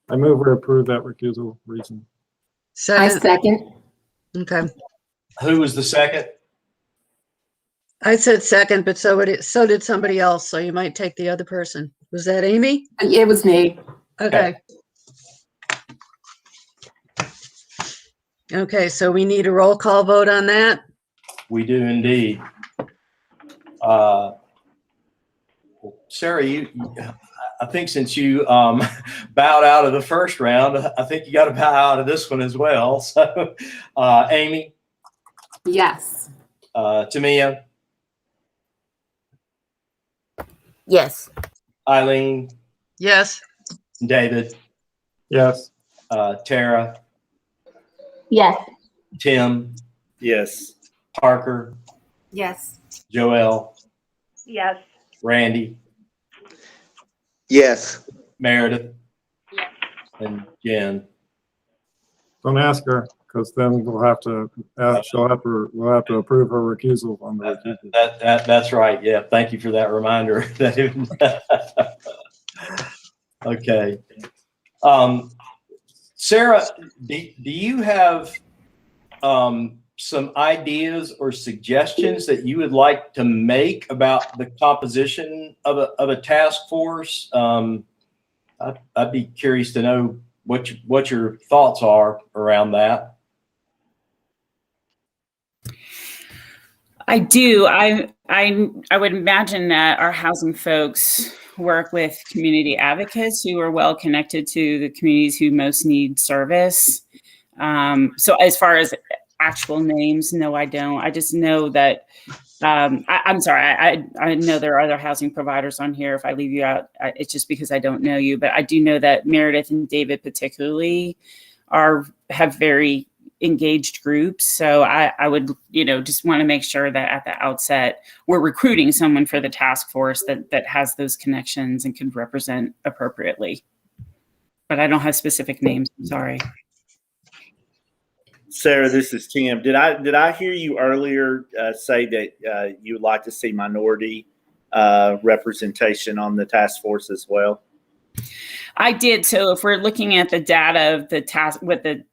I move we approve that recusal reason. Second. Okay. Who was the second? I said second, but so did somebody else, so you might take the other person. Was that Amy? It was me. Okay. Okay, so we need a roll call vote on that? We do indeed. Sarah, I think since you bowed out of the first round, I think you got to bow out of this one as well. So, Amy, Yes. Tamia, Yes. Eileen, Yes. David, Yes. Tara, Yes. Tim, Yes. Parker, Yes. Joelle, Yes. Randy, Yes. Meredith, and Jen. Don't ask her, because then we'll have to we'll have to approve her recusal on the recusal. That's right. Yeah. Thank you for that reminder. Okay. Sarah, do you have some ideas or suggestions that you would like to make about the composition of a task force? I'd be curious to know what your thoughts are around that. I do. I would imagine that our housing folks work with community advocates who are well connected to the communities who most need service. So as far as actual names, no, I don't. I just know that I'm sorry. I know there are other housing providers on here. If I leave you out, it's just because I don't know you. But I do know that Meredith and David particularly have very engaged groups. So I would, just want to make sure that at the outset, we're recruiting someone for the task force that has those connections and can represent appropriately. But I don't have specific names. I'm sorry. Sarah, this is Tim. Did I hear you earlier say that you would like to see minority representation on the task force as well? I did. So if we're looking at the data of the task, with the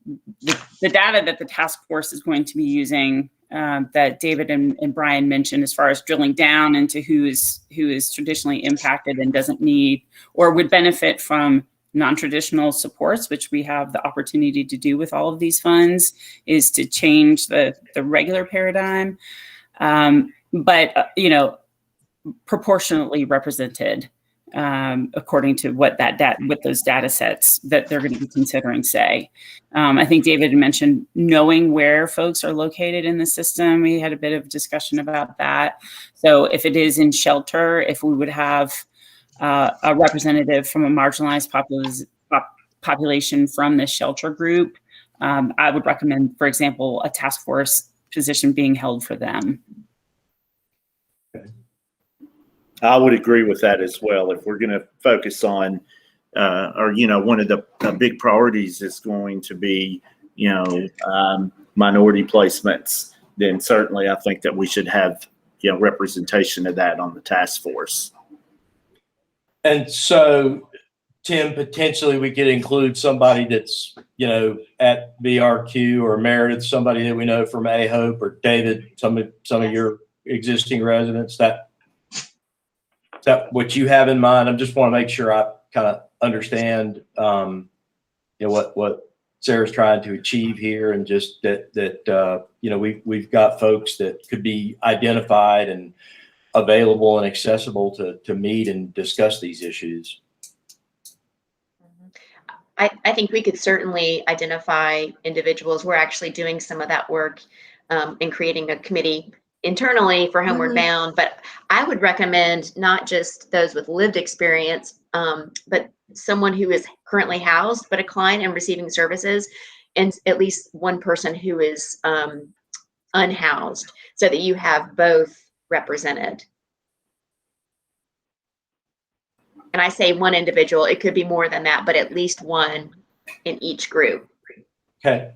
data that the task force is going to be using, that David and Brian mentioned, as far as drilling down into who is traditionally impacted and doesn't need or would benefit from non-traditional supports, which we have the opportunity to do with all of these funds, is to change the regular paradigm, but proportionately represented according to what what those data sets that they're going to be considering say. I think David mentioned knowing where folks are located in the system. We had a bit of discussion about that. So if it is in shelter, if we would have a representative from a marginalized population from the shelter group, I would recommend, for example, a task force position being held for them. I would agree with that as well. If we're going to focus on, one of the big priorities is going to be, minority placements, then certainly I think that we should have, representation of that on the task force. And so, Tim, potentially we could include somebody that's, at BRQ, or Meredith, somebody that we know from A-Hope, or David, some of your existing residents. Is that what you have in mind? I just want to make sure I kind of understand, what Sarah's trying to achieve here, and just that we've got folks that could be identified and available and accessible to meet and discuss these issues. I think we could certainly identify individuals. We're actually doing some of that work in creating a committee internally for Homeward Bound, but I would recommend not just those with lived experience, but someone who is currently housed but a client and receiving services, and at least one person who is unhoused, so that you have both represented. And I say one individual, it could be more than that, but at least one in each group. Okay.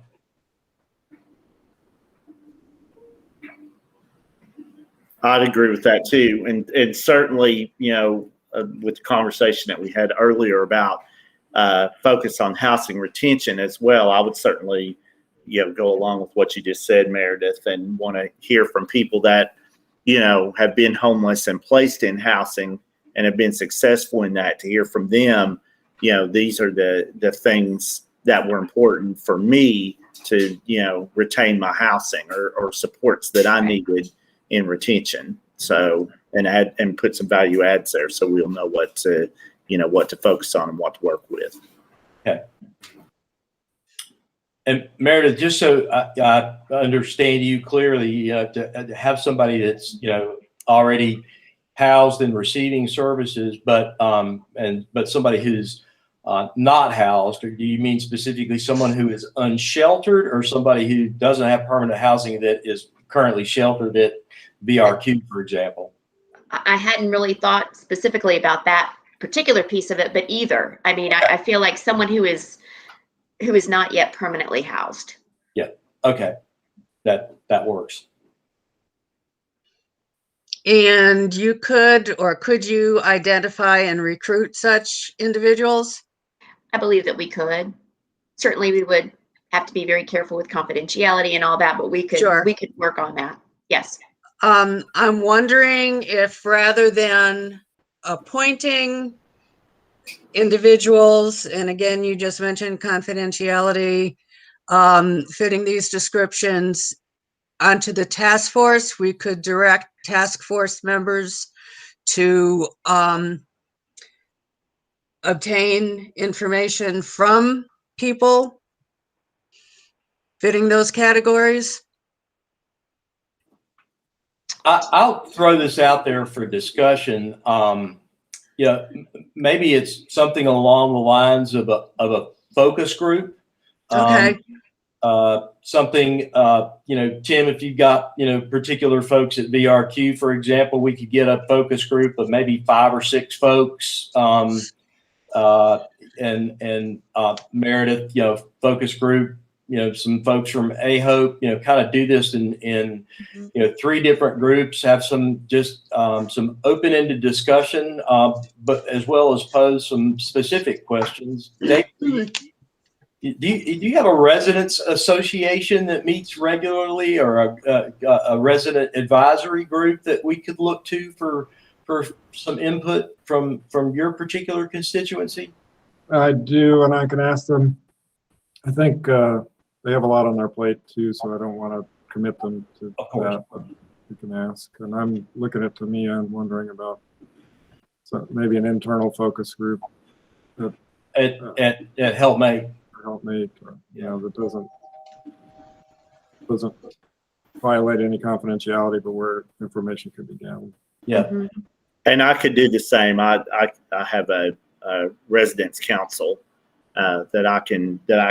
I'd agree with that too. And certainly, with the conversation that we had earlier about focus on housing retention as well, I would certainly, go along with what you just said, Meredith, and want to hear from people that, have been homeless and placed in housing and have been successful in that, to hear from them, these are the things that were important for me to, retain my housing or supports that I needed in retention. So, and put some value adds there, so we'll know what to focus on and what to work with. Okay. And Meredith, just so I understand you clearly, to have somebody that's, already housed and receiving services, but somebody who's not housed, or do you mean specifically someone who is unsheltered, or somebody who doesn't have permanent housing that is currently sheltered at BRQ, for example? I hadn't really thought specifically about that particular piece of it, but either. I mean, I feel like someone who is not yet permanently housed. Yeah. Okay. That works. And you could you identify and recruit such individuals? I believe that we could. Certainly we would have to be very careful with confidentiality and all that, but we could work on that. Yes. I'm wondering if, rather than appointing individuals, and again, you just mentioned confidentiality, fitting these descriptions onto the task force, we could direct task force members to obtain information from people fitting those categories. I'll throw this out there for discussion. Maybe it's something along the lines of a focus group. Okay. something, Tim, if you've got, particular folks at VRQ, for example, we could get a focus group of maybe 5 or 6 folks, and Meredith, focus group, some folks from AHOPE, kind of do this in 3 different groups, have some some open-ended discussion, but as well as pose some specific questions. Dave, do you have a residents association that meets regularly, or a resident advisory group that we could look to for some input from your particular constituency? I do, and I can ask them. I think they have a lot on their plate too, so I don't want to commit them to that. But you can ask, and I'm looking at Tamia and wondering about maybe an internal focus group At HelpMate. HelpMate, or, that doesn't violate any confidentiality, but where information could be gathered. Yeah. And I could do the same. I have a residents council that I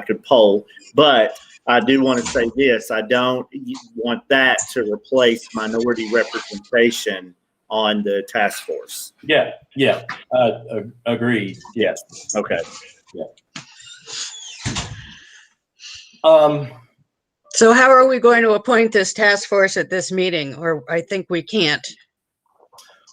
could poll, but I do want to say this: I don't want that to replace minority representation on the task force. Yeah. Agreed. Yes. Okay. Yeah. So how are we going to appoint this task force at this meeting? Or I think we can't.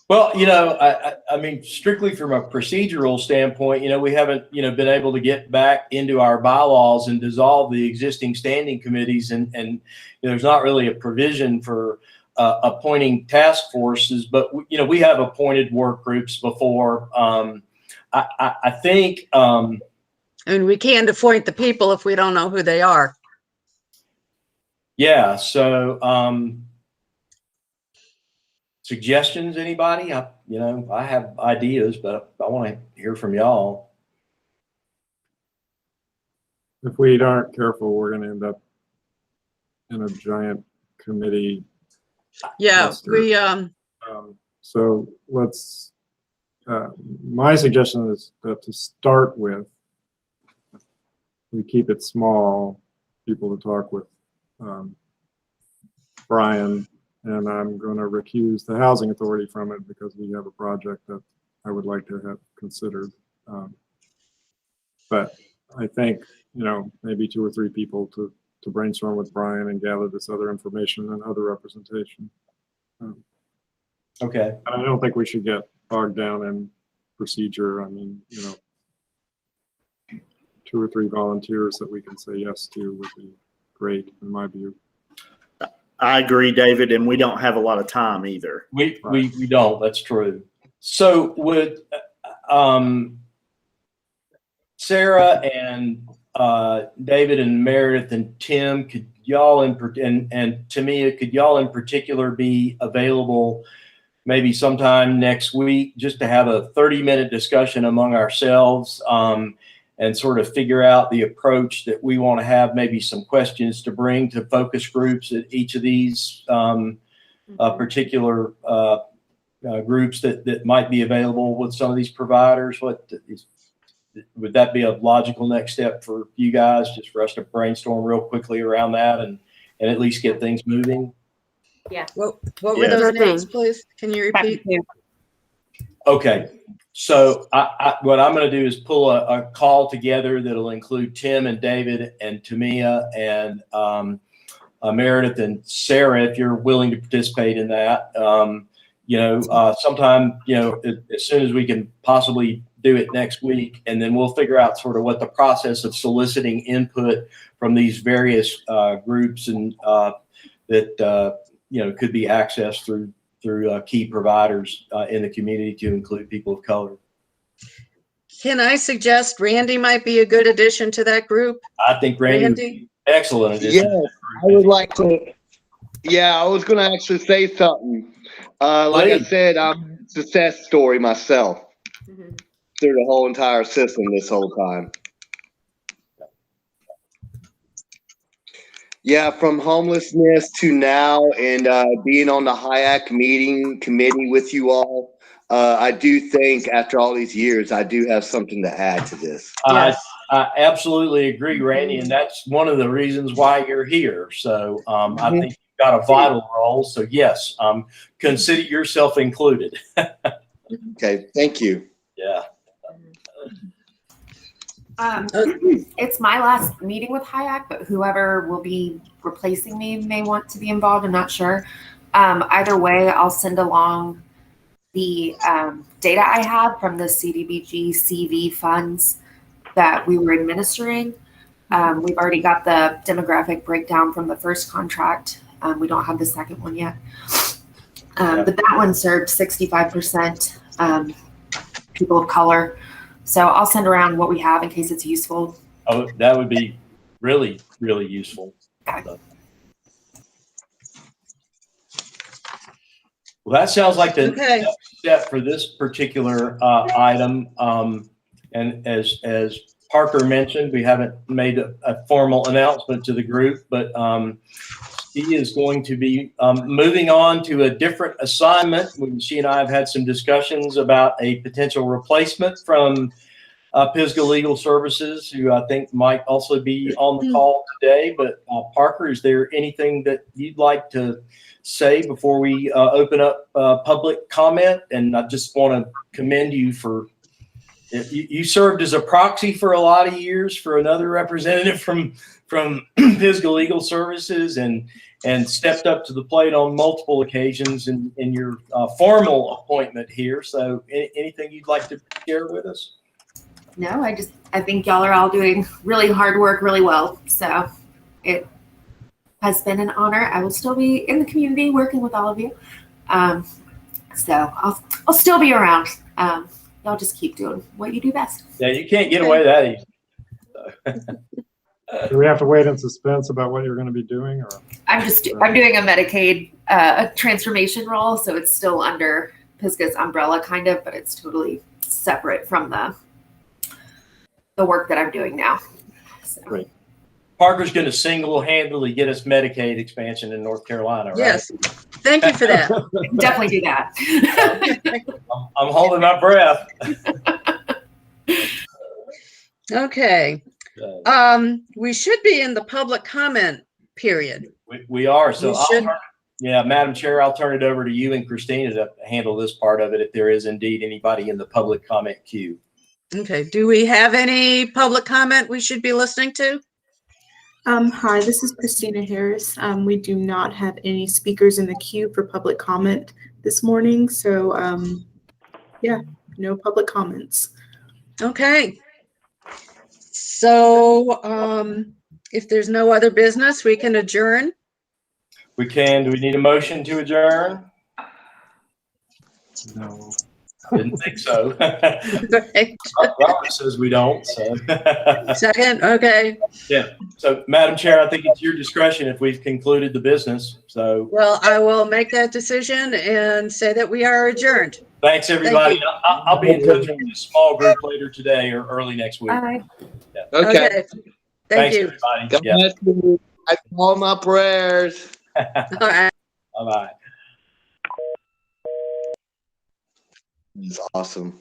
Well, I mean, strictly from a procedural standpoint, we haven't, been able to get back into our bylaws and dissolve the existing standing committees, and there's not really a provision for appointing task forces, but we have appointed work groups before. I think. And we can't appoint the people if we don't know who they are. Yeah. So, suggestions, anybody? I have ideas, but I want to hear from y'all. If we aren't careful, we're going to end up in a giant committee. Yeah, cluster. we So let's. My suggestion is that to start with, we keep it small. People to talk with Brian. And I'm going to recuse the housing authority from it because we have a project that I would like to have considered. But I think, maybe 2 or 3 people to brainstorm with Brian and gather this other information and other representation. Okay. I don't think we should get bogged down in procedure. I mean, 2 or 3 volunteers that we can say yes to would be great in my view. I agree, David, and we don't have a lot of time either. We don't. That's true. So would Sarah and David and Meredith and Tim, could y'all and Tamia, could y'all in particular be available maybe sometime next week just to have a 30-minute discussion among ourselves, and sort of figure out the approach that we want to have, maybe some questions to bring to focus groups at each of these particular groups that might be available with some of these providers? Would that be a logical next step for you guys, just for us to brainstorm real quickly around that and at least get things moving? Yeah. what were those names, please? Can you repeat? Okay. So what I'm going to do is pull a call together that'll include Tim and David and Tamia and Meredith and Sarah, if you're willing to participate in that. Sometime, as soon as we can possibly do it next week, and then we'll figure out sort of what the process of soliciting input from these various groups and that could be accessed through key providers in the community, to include people of color. Can I suggest Randy might be a good addition to that group? I think Randy would be excellent addition. Yeah, I would like to. Yeah, I was going to actually say something. Like I said, I'm a success story myself through the whole entire system this whole time. Yeah, from homelessness to now, and being on the HIAC committee with you all, I do think after all these years, I do have something to add to this. Yes. I absolutely agree, Randy, and that's one of the reasons why you're here. So I think you've got a vital role. So yes, consider yourself included. Okay, thank you. Yeah. It's my last meeting with HIAC, but whoever will be replacing me may want to be involved. I'm not sure. Either way, I'll send along the data I have from the CDBG CV funds that we were administering. We've already got the demographic breakdown from the first contract. We don't have the second one yet. But that one served 65% people of color. So I'll send around what we have in case it's useful. Oh, that would be really, really useful. Okay. Well, that sounds like the Okay. next step for this particular item. And as Parker mentioned, we haven't made a formal announcement to the group, but she is going to be moving on to a different assignment. She and I have had some discussions about a potential replacement from Pisgah Legal Services, who I think might also be on the call today. But Parker, is there anything that you'd like to say before we open up public comment? And I just want to commend you for you served as a proxy for a lot of years for another representative from Pisgah Legal Services and stepped up to the plate on multiple occasions in your formal appointment here. So anything you'd like to share with us? No, I think y'all are all doing really hard work really well. So it has been an honor. I will still be in the community working with all of you. So I'll still be around. Y'all just keep doing what you do best. Yeah, you can't get away that easy. Do we have to wait in suspense about what you're going to be doing? Or I'm doing a Medicaid transformation role, so it's still under Pisgah's umbrella kind of, but it's totally separate from the work that I'm doing now. So. Great. Parker's going to single-handedly get us Medicaid expansion in North Carolina, right? Yes. Thank you for that. Definitely do that. I'm holding my breath. Okay. We should be in the public comment period. We are. So, We should- Madam Chair, I'll turn it over to you and Christina to handle this part of it if there is indeed anybody in the public comment queue. Okay. Do we have any public comment we should be listening to? Hi, this is Christina Harris. We do not have any speakers in the queue for public comment this morning. So, no public comments. Okay. So, if there's no other business, we can adjourn. We can. Do we need a motion to adjourn? no. Didn't think so. Right. Robert says we don't. So. Second. Okay. Yeah. So, Madam Chair, I think it's your discretion if we've concluded the business. So, Well, I will make that decision and say that we are adjourned. thanks, everybody. Thank I'll be in touch with a small group later today or early next week. Bye. Yeah. Okay. Thank Thanks, you. everybody. God Yeah. bless you. I call my prayers. All right. Bye-bye. It's awesome.